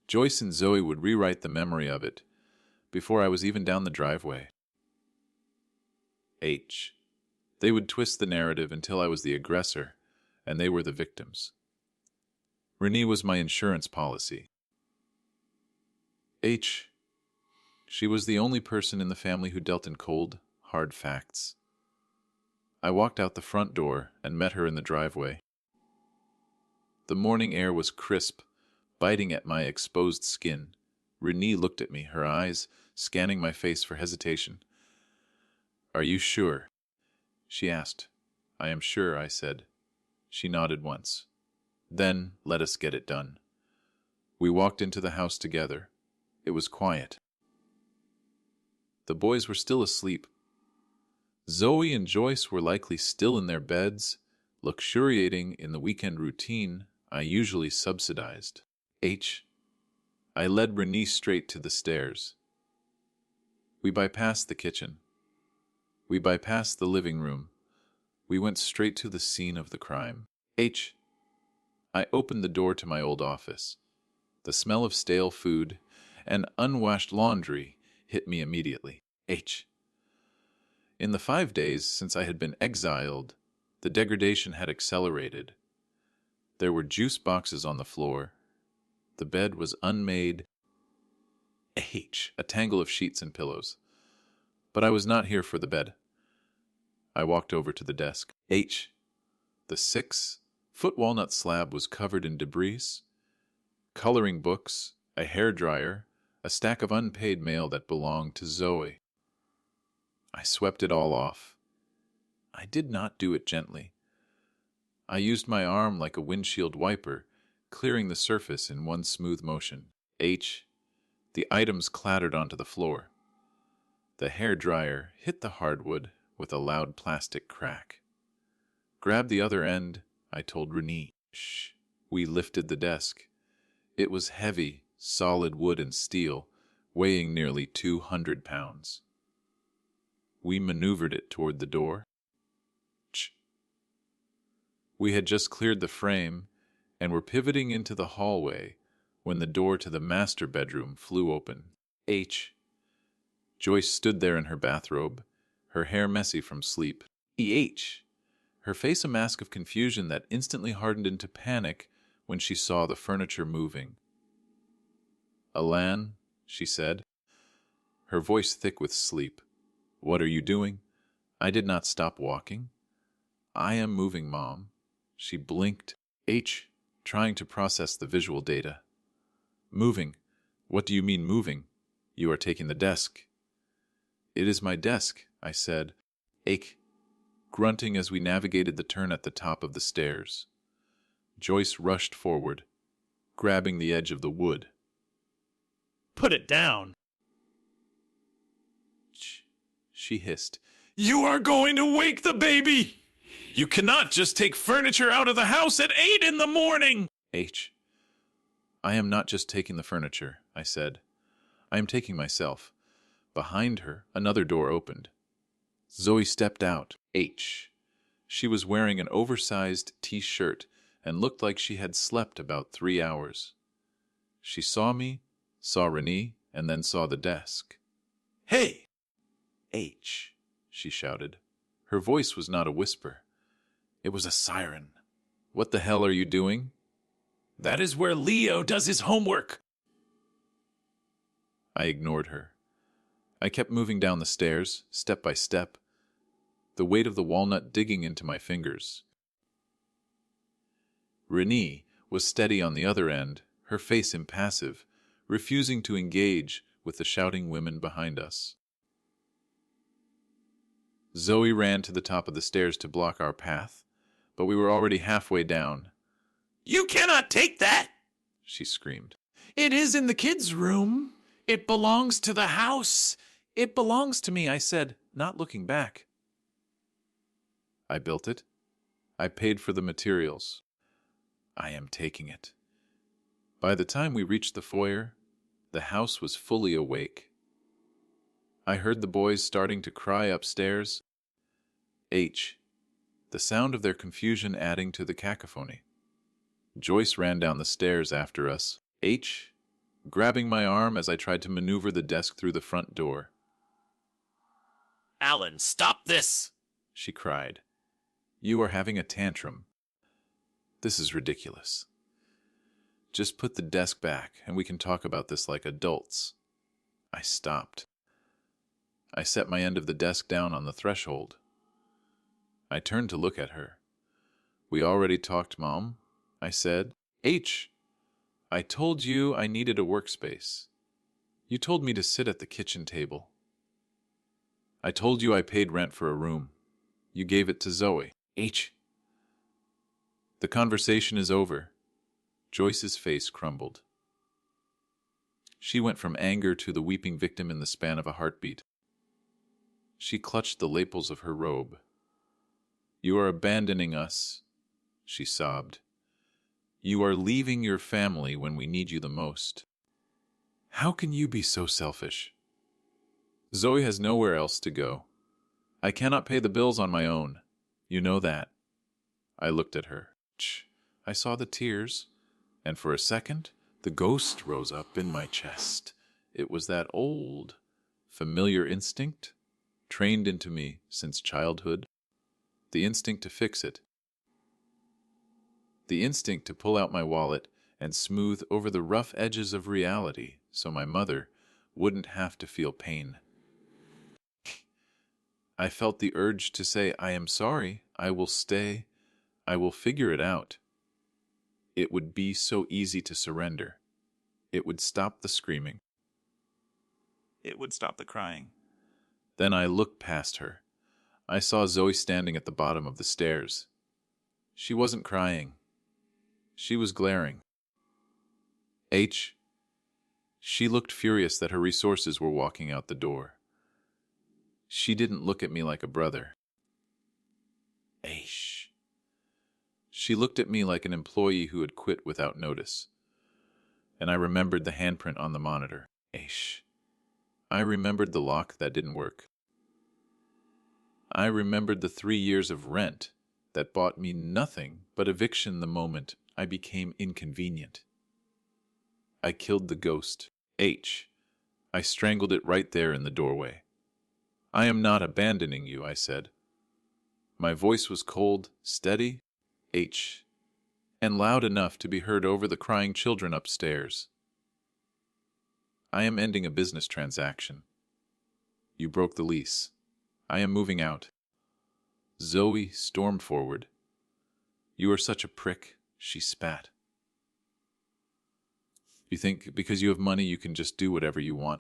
Joyce and Zoe would rewrite the memory of it before I was even down the driveway. They would twist the narrative until I was the aggressor and they were the victims. Renee was my insurance policy. She was the only person in the family who dealt in cold, hard facts. I walked out the front door and met her in the driveway. The morning air was crisp, biting at my exposed skin. Renee looked at me, her eyes scanning my face for hesitation. "Are you sure?" she asked. "I am sure," I said. She nodded once. "Then let us get it done." We walked into the house together. It was quiet. The boys were still asleep. Zoe and Joyce were likely still in their beds, luxuriating in the weekend routine I usually subsidized. I led Renee straight to the stairs. We bypassed the kitchen. We bypassed the living room. We went straight to the scene of the crime. I opened the door to my old office. The smell of stale food and unwashed laundry hit me immediately. In the 5 days since I had been exiled, the degradation had accelerated. There were juice boxes on the floor. The bed was unmade. A tangle of sheets and pillows. But I was not here for the bed. I walked over to the desk. The 6-foot walnut slab was covered in debris, coloring books, a hairdryer, a stack of unpaid mail that belonged to Zoe. I swept it all off. I did not do it gently. I used my arm like a windshield wiper, clearing the surface in one smooth motion. The items clattered onto the floor. The hairdryer hit the hardwood with a loud plastic crack. Grabbed the other end, I told Renee. Shh. We lifted the desk. It was heavy, solid wood and steel, weighing nearly 200 pounds. We maneuvered it toward the door. Shh. We had just cleared the frame and were pivoting into the hallway when the door to the master bedroom flew open. Joyce stood there in her bathrobe, her hair messy from sleep. Her face a mask of confusion that instantly hardened into panic when she saw the furniture moving. "Alan," she said, her voice thick with sleep. "What are you doing?" I did not stop walking. "I am moving, Mom." She blinked. Trying to process the visual data. "Moving? What do you mean moving? You are taking the desk." "It is my desk," I said, grunting as we navigated the turn at the top of the stairs. Joyce rushed forward, grabbing the edge of the wood. Put it down. She hissed. You are going to wake the baby! You cannot just take furniture out of the house at 8 in the morning! I am not just taking the furniture, I said. I am taking myself. Behind her, another door opened. Zoe stepped out. She was wearing an oversized t-shirt and looked like she had slept about 3 hours. She saw me, saw Renee, and then saw the desk. Hey! She shouted. Her voice was not a whisper. It was a siren. What the hell are you doing? That is where Leo does his homework. I ignored her. I kept moving down the stairs, step by step, the weight of the walnut digging into my fingers. Renee was steady on the other end, her face impassive, refusing to engage with the shouting women behind us. Zoe ran to the top of the stairs to block our path, but we were already halfway down. You cannot take that! She screamed. It is in the kids' room. It belongs to the house. It belongs to me, I said, not looking back. I built it. I paid for the materials. I am taking it. By the time we reached the foyer, the house was fully awake. I heard the boys starting to cry upstairs. The sound of their confusion adding to the cacophony. Joyce ran down the stairs after us, grabbing my arm as I tried to maneuver the desk through the front door. Alan, stop this! She cried. You are having a tantrum. This is ridiculous. Just put the desk back and we can talk about this like adults. I stopped. I set my end of the desk down on the threshold. I turned to look at her. We already talked, Mom, I said. I told you I needed a workspace. You told me to sit at the kitchen table. I told you I paid rent for a room. You gave it to Zoe. The conversation is over. Joyce's face crumbled. She went from anger to the weeping victim in the span of a heartbeat. She clutched the lapels of her robe. You are abandoning us, she sobbed. You are leaving your family when we need you the most. How can you be so selfish? Zoe has nowhere else to go. I cannot pay the bills on my own. You know that. I looked at her. I saw the tears, and for a second, the ghost rose up in my chest. It was that old, familiar instinct, trained into me since childhood. The instinct to fix it. The instinct to pull out my wallet and smooth over the rough edges of reality so my mother wouldn't have to feel pain. I felt the urge to say, I am sorry, I will stay, I will figure it out. It would be so easy to surrender. It would stop the screaming. It would stop the crying. Then I looked past her. I saw Zoe standing at the bottom of the stairs. She wasn't crying. She was glaring. She looked furious that her resources were walking out the door. She didn't look at me like a brother. She She looked at me like an employee who had quit without notice. And I remembered the handprint on the monitor. Aish. I remembered the lock that didn't work. I remembered the 3 years of rent that bought me nothing but eviction the moment I became inconvenient. I killed the ghost. I strangled it right there in the doorway. I am not abandoning you, I said. My voice was cold, steady, and loud enough to be heard over the crying children upstairs. I am ending a business transaction. You broke the lease. I am moving out. Zoe stormed forward. You are such a prick, she spat. You think because you have money you can just do whatever you want.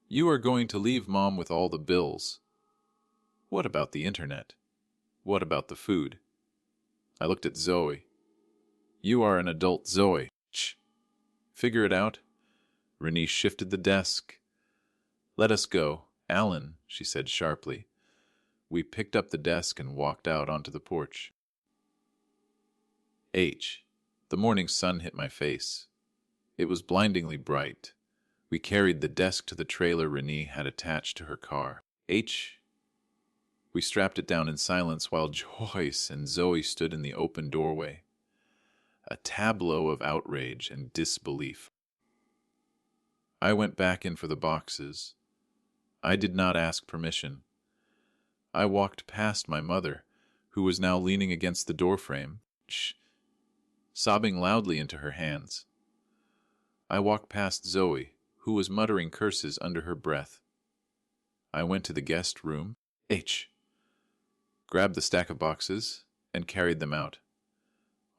You are going to leave Mom with all the bills. What about the internet? What about the food? I looked at Zoe. You are an adult, Zoe. Shh. Figure it out. Renee shifted the desk. Let us go, Alan, she said sharply. We picked up the desk and walked out onto the porch. The morning sun hit my face. It was blindingly bright. We carried the desk to the trailer Renee had attached to her car. We strapped it down in silence while Joyce and Zoe stood in the open doorway. A tableau of outrage and disbelief. I went back in for the boxes. I did not ask permission. I walked past my mother, who was now leaning against the doorframe, sobbing loudly into her hands. I walked past Zoe, who was muttering curses under her breath. I went to the guest room, grabbed the stack of boxes, and carried them out.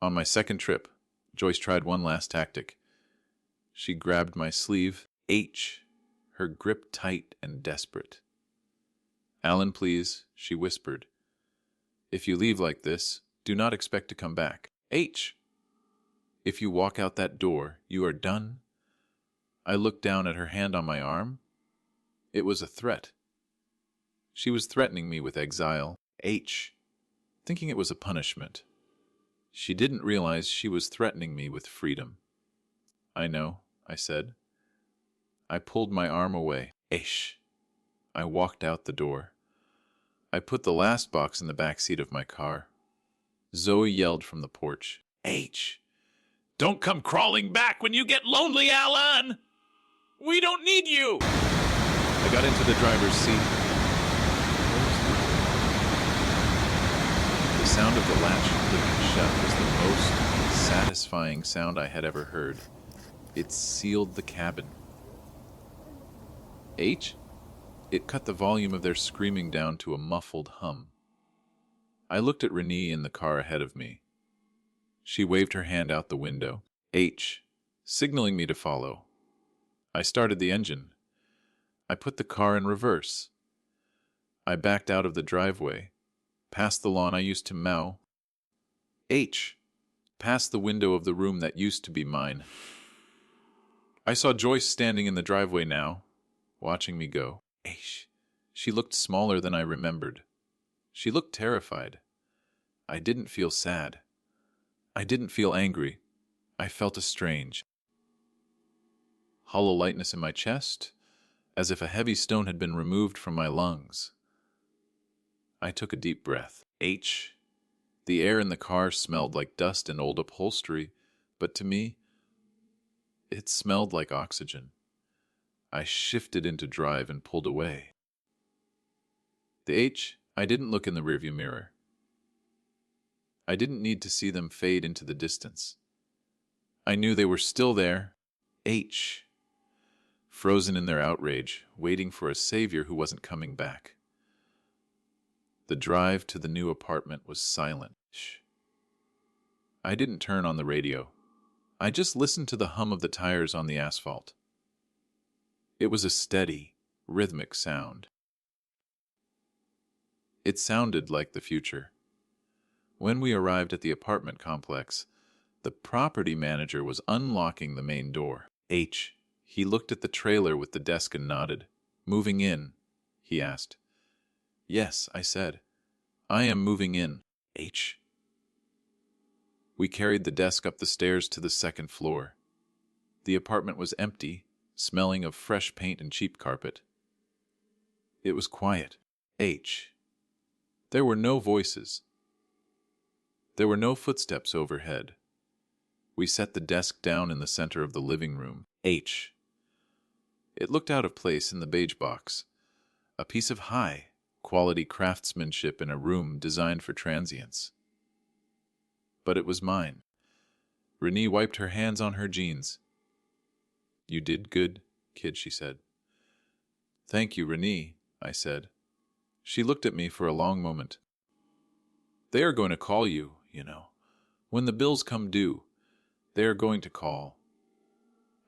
On my second trip, Joyce tried one last tactic. She grabbed my sleeve, her grip tight and desperate. Alan, please, she whispered. If you leave like this, do not expect to come back. If you walk out that door, you are done. I looked down at her hand on my arm. It was a threat. She was threatening me with exile, thinking it was a punishment. She didn't realize she was threatening me with freedom. I know, I said. I pulled my arm away. I walked out the door. I put the last box in the back seat of my car. Zoe yelled from the porch. Don't come crawling back when you get lonely, Alan! We don't need you! I got into the driver's seat. The sound of the latch clicking shut was the most satisfying sound I had ever heard. It sealed the cabin. It cut the volume of their screaming down to a muffled hum. I looked at Renee in the car ahead of me. She waved her hand out the window, signaling me to follow. I started the engine. I put the car in reverse. I backed out of the driveway, past the lawn I used to mow, past the window of the room that used to be mine. I saw Joyce standing in the driveway now, watching me go. She looked smaller than I remembered. She looked terrified. I didn't feel sad. I didn't feel angry. I felt a strange, hollow lightness in my chest, as if a heavy stone had been removed from my lungs. I took a deep breath. The air in the car smelled like dust and old upholstery, but to me, it smelled like oxygen. I shifted into drive and pulled away. I didn't look in the rearview mirror. I didn't need to see them fade into the distance. I knew they were still there, frozen in their outrage, waiting for a savior who wasn't coming back. The drive to the new apartment was silent. I didn't turn on the radio. I just listened to the hum of the tires on the asphalt. It was a steady, rhythmic sound. It sounded like the future. When we arrived at the apartment complex, the property manager was unlocking the main door. He looked at the trailer with the desk and nodded. Moving in? He asked. Yes, I said. I am moving in. We carried the desk up the stairs to the second floor. The apartment was empty, smelling of fresh paint and cheap carpet. It was quiet. There were no voices. There were no footsteps overhead. We set the desk down in the center of the living room. It looked out of place in the beige box, a piece of high-quality craftsmanship in a room designed for transients. But it was mine. Renee wiped her hands on her jeans. "You did good, kid," she said. "Thank you, Renee," I said. She looked at me for a long moment. "They are going to call you, you know. When the bills come due, they are going to call."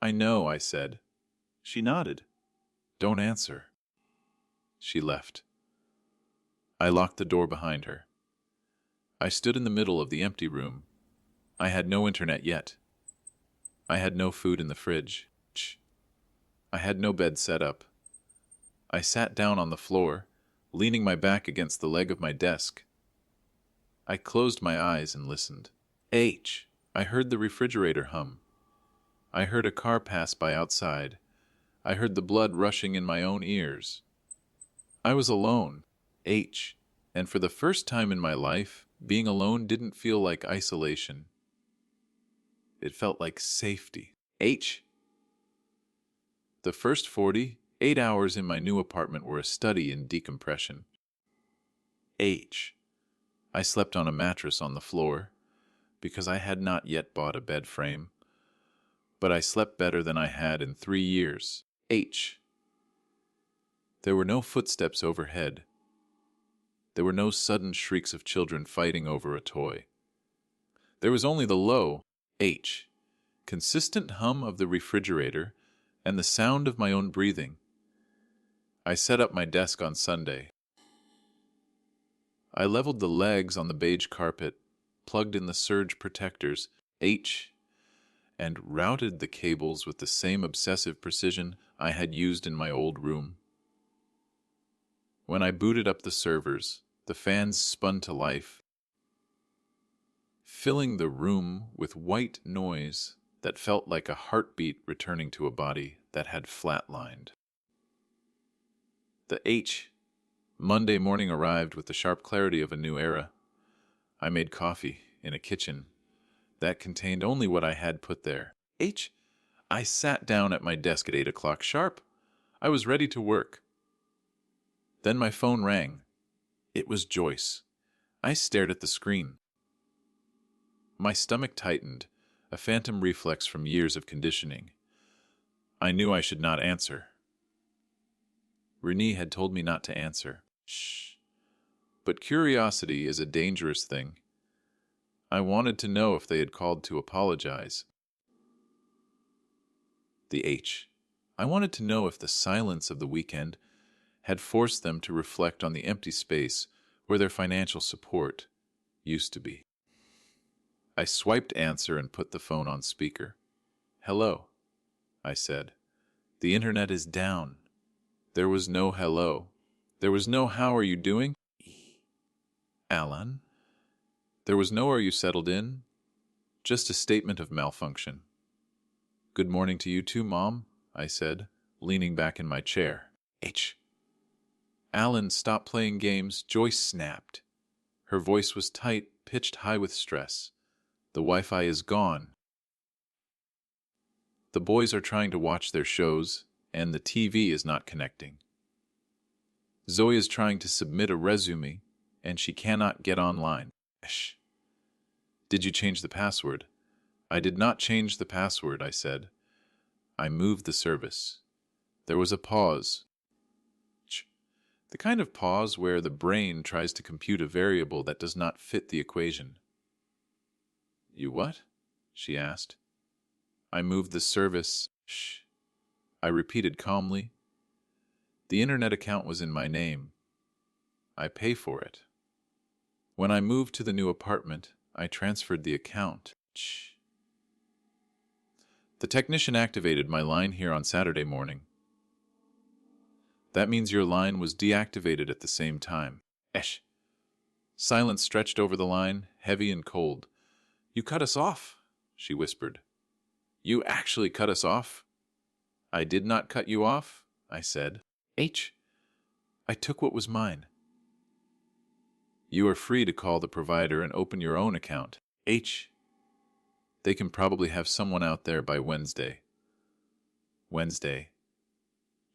"I know," I said. She nodded. "Don't answer." She left. I locked the door behind her. I stood in the middle of the empty room. I had no internet yet. I had no food in the fridge. I had no bed set up. I sat down on the floor, leaning my back against the leg of my desk. I closed my eyes and listened. I heard the refrigerator hum. I heard a car pass by outside. I heard the blood rushing in my own ears. I was alone. And for the first time in my life, being alone didn't feel like isolation. It felt like safety. The first 48 hours in my new apartment were a study in decompression. I slept on a mattress on the floor, because I had not yet bought a bed frame. But I slept better than I had in 3 years. There were no footsteps overhead. There were no sudden shrieks of children fighting over a toy. There was only the low, consistent hum of the refrigerator and the sound of my own breathing. I set up my desk on Sunday. I leveled the legs on the beige carpet, plugged in the surge protectors, and routed the cables with the same obsessive precision I had used in my old room. When I booted up the servers, the fans spun to life, filling the room with white noise that felt like a heartbeat returning to a body that had flatlined. The Monday morning arrived with the sharp clarity of a new era. I made coffee in a kitchen that contained only what I had put there. I sat down at my desk at 8 o'clock sharp. I was ready to work. Then my phone rang. It was Joyce. I stared at the screen. My stomach tightened, a phantom reflex from years of conditioning. I knew I should not answer. Renee had told me not to answer. Shh. But curiosity is a dangerous thing. I wanted to know if they had called to apologize. I wanted to know if the silence of the weekend had forced them to reflect on the empty space where their financial support used to be. I swiped answer and put the phone on speaker. "Hello," I said. "The internet is down." There was no hello. There was no "how are you doing?" Alan. There was no "are you settled in?" Just a statement of malfunction. "Good morning to you too, Mom," I said, leaning back in my chair. Alan, stop playing games, Joyce snapped. Her voice was tight, pitched high with stress. "The Wi-Fi is gone. The boys are trying to watch their shows, and the TV is not connecting. Zoe is trying to submit a resume, and she cannot get online." "Did you change the password?" "I did not change the password," I said. "I moved the service." There was a pause. The kind of pause where the brain tries to compute a variable that does not fit the equation. "You what?" she asked. "I moved the service." I repeated calmly. "The internet account was in my name. I pay for it. When I moved to the new apartment, I transferred the account." The technician activated my line here on Saturday morning. "That means your line was deactivated at the same time." Silence stretched over the line, heavy and cold. You cut us off, she whispered. You actually cut us off? I did not cut you off, I said. I took what was mine. You are free to call the provider and open your own account. They can probably have someone out there by Wednesday. Wednesday,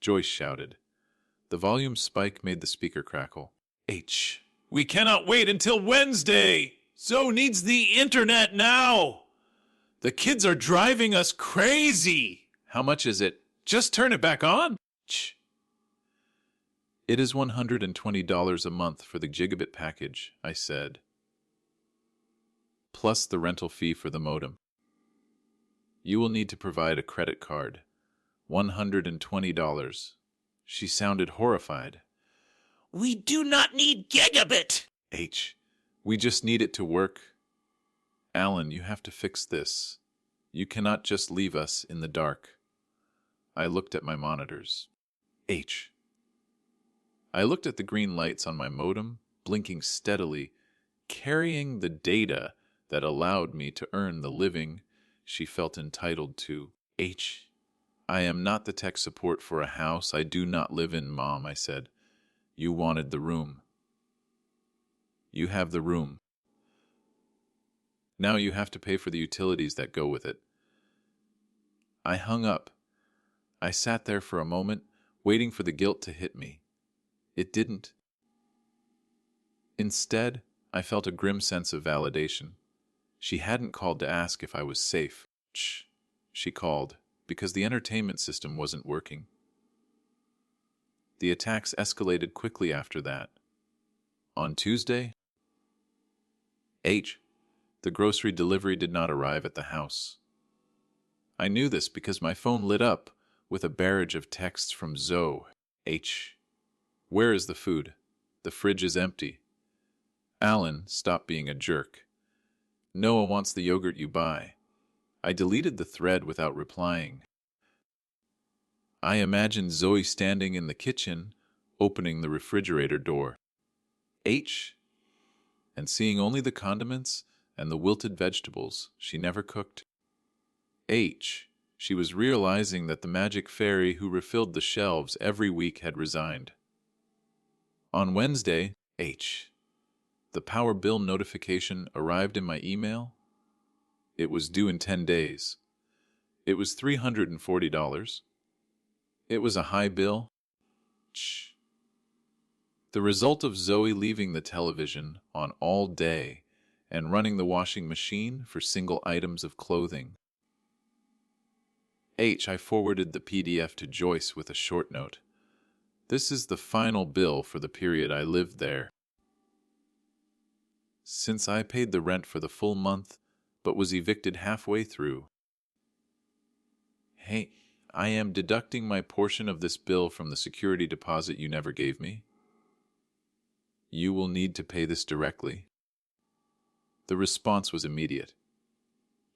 Joyce shouted. The volume spike made the speaker crackle. We cannot wait until Wednesday! Zoe needs the internet now! The kids are driving us crazy! How much is it? Just turn it back on! It is $120 a month for the gigabit package, I said. Plus the rental fee for the modem. You will need to provide a credit card. $120. She sounded horrified. We do not need gigabit! We just need it to work. Alan, you have to fix this. You cannot just leave us in the dark. I looked at my monitors. I looked at the green lights on my modem, blinking steadily, carrying the data that allowed me to earn the living she felt entitled to. I am not the tech support for a house I do not live in, Mom, I said. You wanted the room. You have the room. Now you have to pay for the utilities that go with it. I hung up. I sat there for a moment, waiting for the guilt to hit me. It didn't. Instead, I felt a grim sense of validation. She hadn't called to ask if I was safe. She called because the entertainment system wasn't working. The attacks escalated quickly after that. On Tuesday, the grocery delivery did not arrive at the house. I knew this because my phone lit up with a barrage of texts from Zoe. Where is the food? The fridge is empty. Alan, stop being a jerk. Noah wants the yogurt you buy. I deleted the thread without replying. I imagined Zoe standing in the kitchen, opening the refrigerator door. And seeing only the condiments and the wilted vegetables she never cooked. She was realizing that the magic fairy who refilled the shelves every week had resigned. On Wednesday, the power bill notification arrived in my email. It was due in 10 days. It was $340. It was a high bill. The result of Zoe leaving the television on all day and running the washing machine for single items of clothing. I forwarded the PDF to Joyce with a short note. This is the final bill for the period I lived there. Since I paid the rent for the full month, but was evicted halfway through. Hey, I am deducting my portion of this bill from the security deposit you never gave me. You will need to pay this directly. The response was immediate.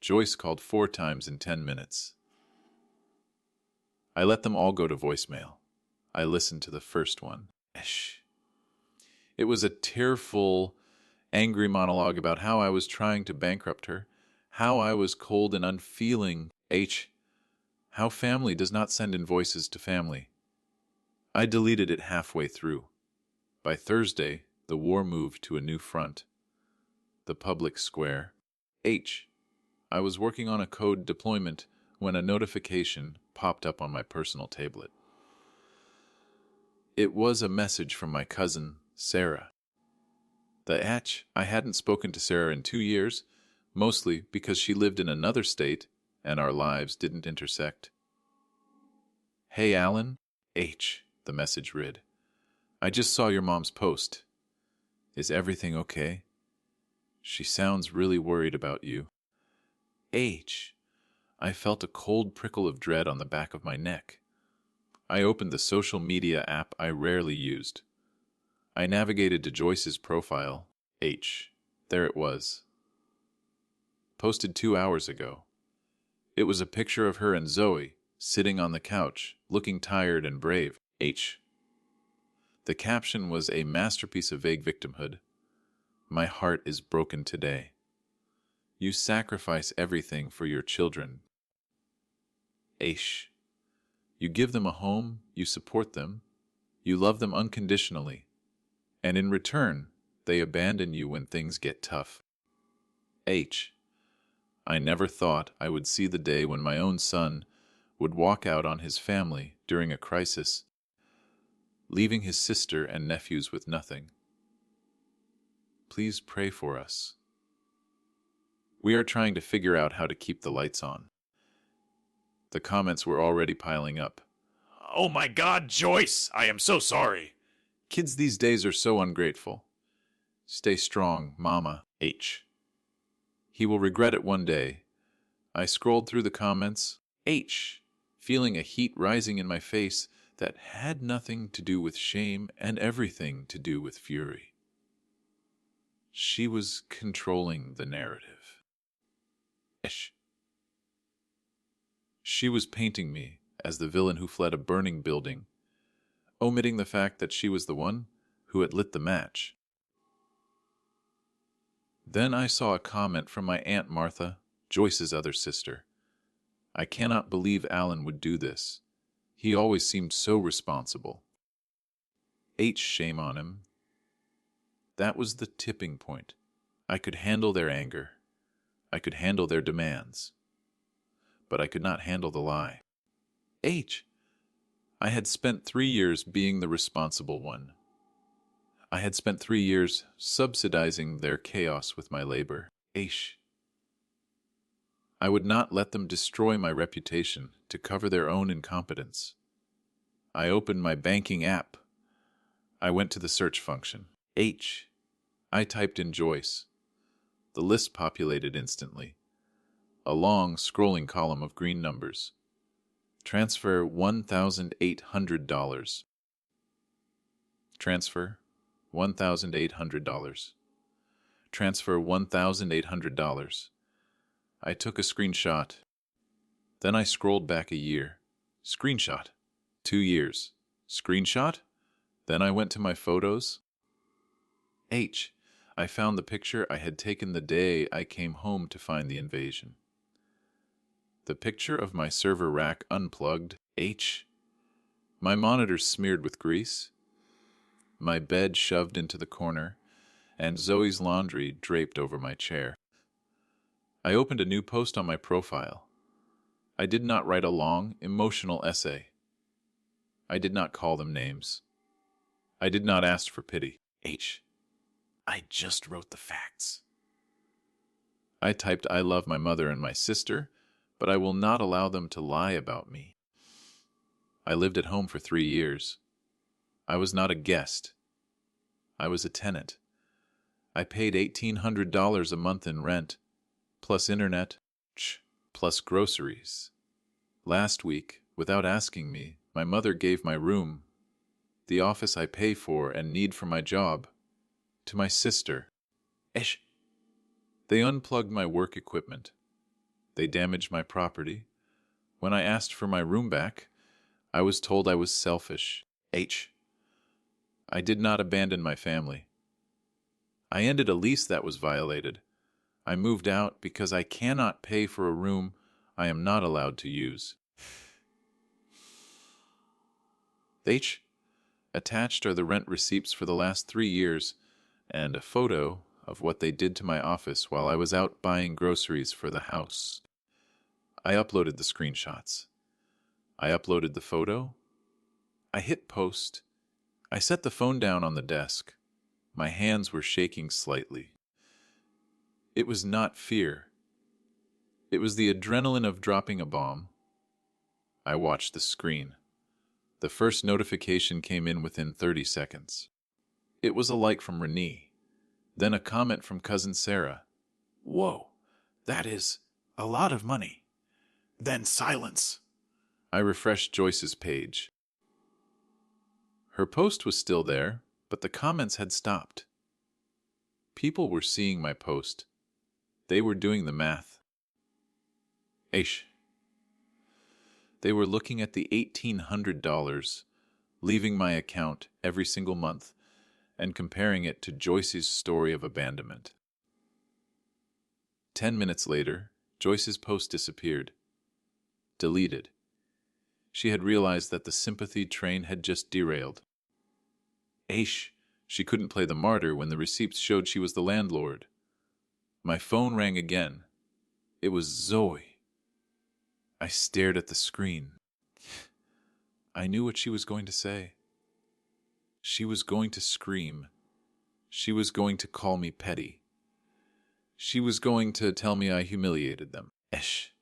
Joyce called 4 times in 10 minutes. I let them all go to voicemail. I listened to the first one. It was a tearful, angry monologue about how I was trying to bankrupt her, how I was cold and unfeeling. How family does not send invoices to family. I deleted it halfway through. By Thursday, the war moved to a new front. The public square. I was working on a code deployment when a notification popped up on my personal tablet. It was a message from my cousin, Sarah. I hadn't spoken to Sarah in 2 years, mostly because she lived in another state and our lives didn't intersect. Hey, Alan. The message read. I just saw your mom's post. Is everything okay? She sounds really worried about you. I felt a cold prickle of dread on the back of my neck. I opened the social media app I rarely used. I navigated to Joyce's profile. There it was. Posted 2 hours ago. It was a picture of her and Zoe, sitting on the couch, looking tired and brave. The caption was a masterpiece of vague victimhood. My heart is broken today. You sacrifice everything for your children. Aish. You give them a home, you support them, you love them unconditionally, and in return, they abandon you when things get tough. H. I never thought I would see the day when my own son would walk out on his family during a crisis, leaving his sister and nephews with nothing. Please pray for us. We are trying to figure out how to keep the lights on. The comments were already piling up. Oh my God, Joyce, I am so sorry. Kids these days are so ungrateful. Stay strong, Mama. H. He will regret it one day. I scrolled through the comments. H. Feeling a heat rising in my face that had nothing to do with shame and everything to do with fury. She was controlling the narrative. H. She was painting me as the villain who fled a burning building, omitting the fact that she was the one who had lit the match. Then I saw a comment from my Aunt Martha, Joyce's other sister. I cannot believe Alan would do this. He always seemed so responsible. H, shame on him. That was the tipping point. I could handle their anger. I could handle their demands. But I could not handle the lie. H. I had spent 3 years being the responsible one. I had spent 3 years subsidizing their chaos with my labor. H. I would not let them destroy my reputation to cover their own incompetence. I opened my banking app. I went to the search function. H. I typed in Joyce. The list populated instantly. A long, scrolling column of green numbers. Transfer $1,800. Transfer $1,800. Transfer $1,800. I took a screenshot. Then I scrolled back a year. Screenshot. 2 years. Screenshot. Then I went to my photos. H. I found the picture I had taken the day I came home to find the invasion. The picture of my server rack unplugged. H. My monitor smeared with grease. My bed shoved into the corner, and Zoe's laundry draped over my chair. I opened a new post on my profile. I did not write a long, emotional essay. I did not call them names. I did not ask for pity. H. I just wrote the facts. I typed, I love my mother and my sister, but I will not allow them to lie about me. I lived at home for 3 years. I was not a guest. I was a tenant. I paid $1,800 a month in rent, plus internet, plus groceries. Last week, without asking me, my mother gave my room, the office I pay for and need for my job, to my sister. Esh. They unplugged my work equipment. They damaged my property. When I asked for my room back, I was told I was selfish. H. I did not abandon my family. I ended a lease that was violated. I moved out because I cannot pay for a room I am not allowed to use. H. Attached are the rent receipts for the last 3 years and a photo of what they did to my office while I was out buying groceries for the house. I uploaded the screenshots. I uploaded the photo. I hit post. I set the phone down on the desk. My hands were shaking slightly. It was not fear. It was the adrenaline of dropping a bomb. I watched the screen. The first notification came in within 30 seconds. It was a like from Renee. Then a comment from cousin Sarah. Whoa, that is a lot of money. Then silence. I refreshed Joyce's page. Her post was still there, but the comments had stopped. People were seeing my post. They were doing the math. Aish. They were looking at the $1,800 leaving my account every single month and comparing it to Joyce's story of abandonment. 10 minutes later, Joyce's post disappeared. Deleted. She had realized that the sympathy train had just derailed. Aish, she couldn't play the martyr when the receipts showed she was the landlord. My phone rang again. It was Zoe. I stared at the screen. I knew what she was going to say. She was going to scream. She was going to call me petty. She was going to tell me I humiliated them. Esh.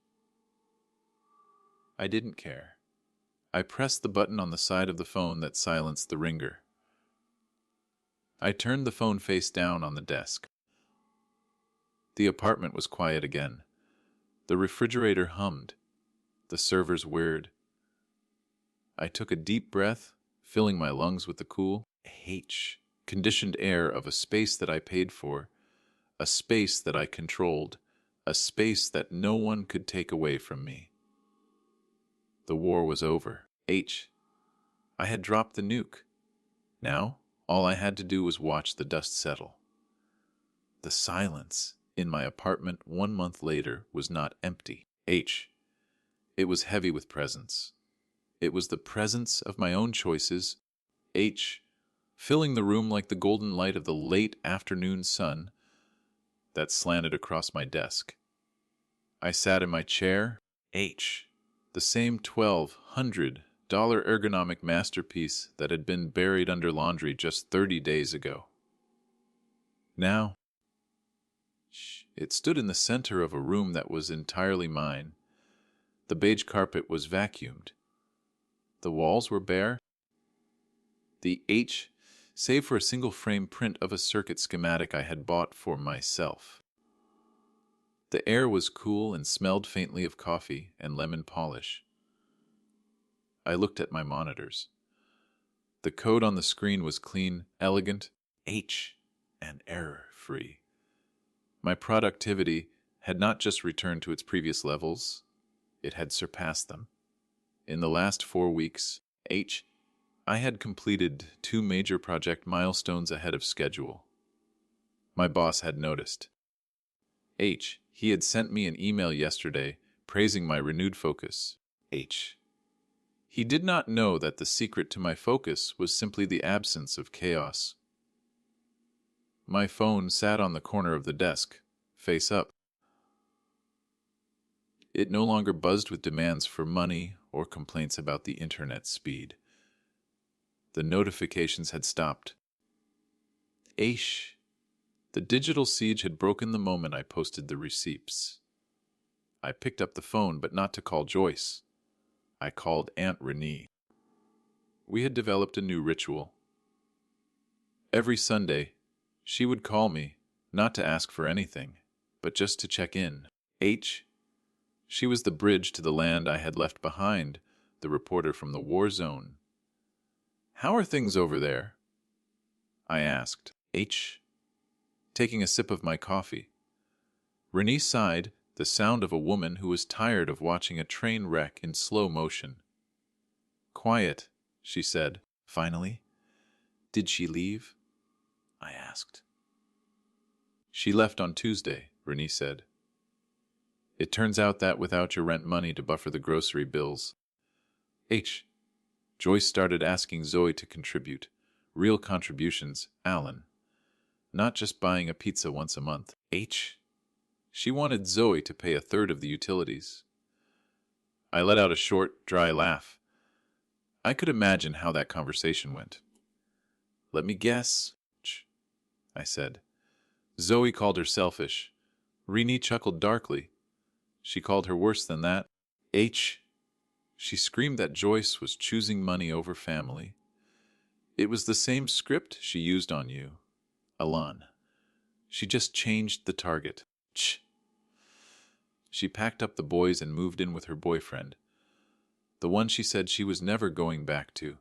I didn't care. I pressed the button on the side of the phone that silenced the ringer. I turned the phone face down on the desk. The apartment was quiet again. The refrigerator hummed. The servers whirred. I took a deep breath, filling my lungs with the cool, conditioned air of a space that I paid for, a space that I controlled, a space that no one could take away from me. The war was over. I had dropped the nuke. Now, all I had to do was watch the dust settle. The silence in my apartment 1 month later was not empty. It was heavy with presence. It was the presence of my own choices, filling the room like the golden light of the late afternoon sun that slanted across my desk. I sat in my chair, the same $1,200 ergonomic masterpiece that had been buried under laundry just 30 days ago. Now, it stood in the center of a room that was entirely mine. The beige carpet was vacuumed. The walls were bare. Save for a single frame print of a circuit schematic I had bought for myself. The air was cool and smelled faintly of coffee and lemon polish. I looked at my monitors. The code on the screen was clean, elegant, and error-free. My productivity had not just returned to its previous levels, it had surpassed them. In the last 4 weeks, I had completed 2 major project milestones ahead of schedule. My boss had noticed. He had sent me an email yesterday praising my renewed focus. He did not know that the secret to my focus was simply the absence of chaos. My phone sat on the corner of the desk, face up. It no longer buzzed with demands for money or complaints about the internet speed. The notifications had stopped. The digital siege had broken the moment I posted the receipts. I picked up the phone, but not to call Joyce. I called Aunt Renee. We had developed a new ritual. Every Sunday, she would call me, not to ask for anything, but just to check in. She was the bridge to the land I had left behind, the reporter from the war zone. "How are things over there?" I asked. Taking a sip of my coffee. Renee sighed, the sound of a woman who was tired of watching a train wreck in slow motion. "Quiet," she said, finally. "Did she leave?" I asked. "She left on Tuesday," Renee said. "It turns out that without your rent money to buffer the grocery bills." Joyce started asking Zoe to contribute. Real contributions, Alan. Not just buying a pizza once a month. She wanted Zoe to pay 1/3 of the utilities. I let out a short, dry laugh. I could imagine how that conversation went. "Let me guess," I said. "Zoe called her selfish." Renee chuckled darkly. "She called her worse than that." She screamed that Joyce was choosing money over family. "It was the same script she used on you, Alan. She just changed the target." She packed up the boys and moved in with her boyfriend, the one she said she was never going back to.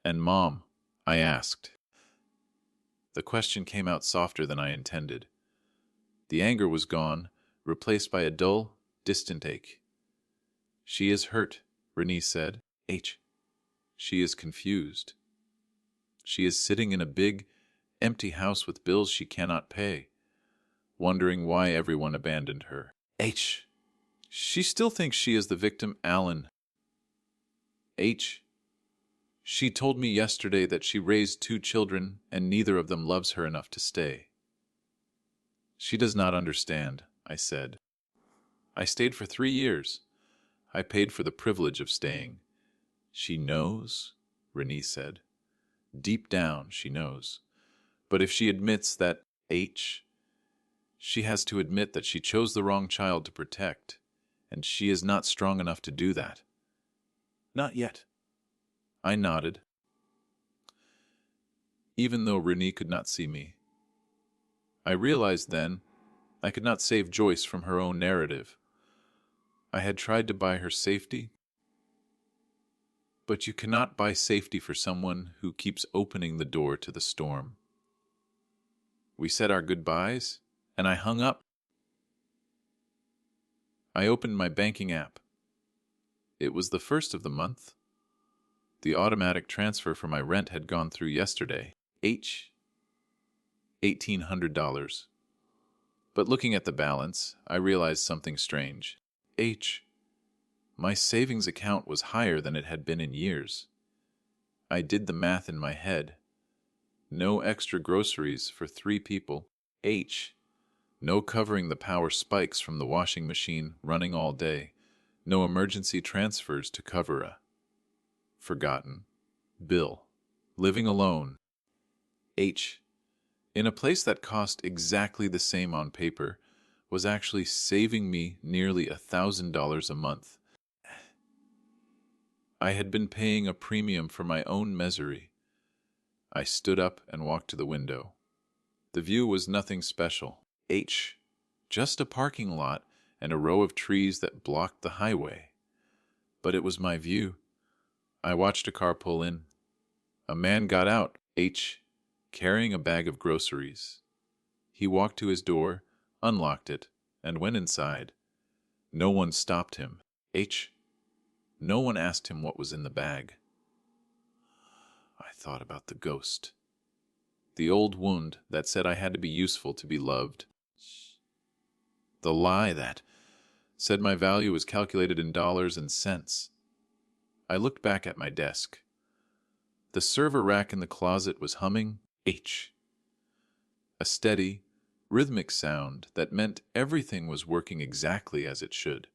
"And Mom?" I asked. The question came out softer than I intended. The anger was gone, replaced by a dull, distant ache. "She is hurt," Renee said. She is confused. She is sitting in a big, empty house with bills she cannot pay. wondering why everyone abandoned her. H. She still thinks she is the victim, Alan. H. She told me yesterday that she raised 2 children and neither of them loves her enough to stay. She does not understand, I said. I stayed for 3 years. I paid for the privilege of staying. She knows, Renee said. Deep down, she knows. But if she admits that H, she has to admit that she chose the wrong child to protect, and she is not strong enough to do that. Not yet. I nodded. Even though Renee could not see me. I realized then I could not save Joyce from her own narrative. I had tried to buy her safety, but you cannot buy safety for someone who keeps opening the door to the storm. We said our goodbyes, and I hung up. I opened my banking app. It was the first of the month. The automatic transfer for my rent had gone through yesterday. $1,800. But looking at the balance, I realized something strange. My savings account was higher than it had been in years. I did the math in my head. No extra groceries for 3 people. No covering the power spikes from the washing machine running all day. No emergency transfers to cover a forgotten bill. Living alone. In a place that cost exactly the same on paper, was actually saving me nearly $1,000 a month. I had been paying a premium for my own misery. I stood up and walked to the window. The view was nothing special. Just a parking lot and a row of trees that blocked the highway. But it was my view. I watched a car pull in. A man got out, carrying a bag of groceries. He walked to his door, unlocked it, and went inside. No one stopped him. No one asked him what was in the bag. I thought about the ghost. The old wound that said I had to be useful to be loved. The lie that said my value was calculated in dollars and cents. I looked back at my desk. The server rack in the closet was humming a steady, rhythmic sound that meant everything was working exactly as it should.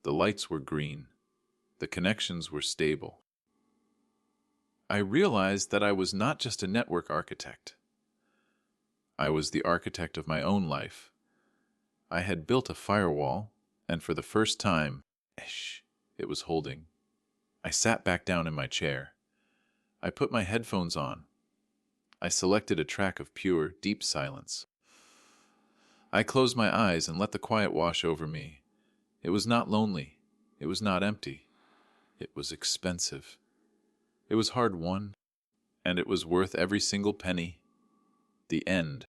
The lights were green. The connections were stable. I realized that I was not just a network architect. I was the architect of my own life. I had built a firewall, and for the first time, it was holding. I sat back down in my chair. I put my headphones on. I selected a track of pure, deep silence. I closed my eyes and let the quiet wash over me. It was not lonely. It was not empty. It was expensive. It was hard-won, and it was worth every single penny. The end.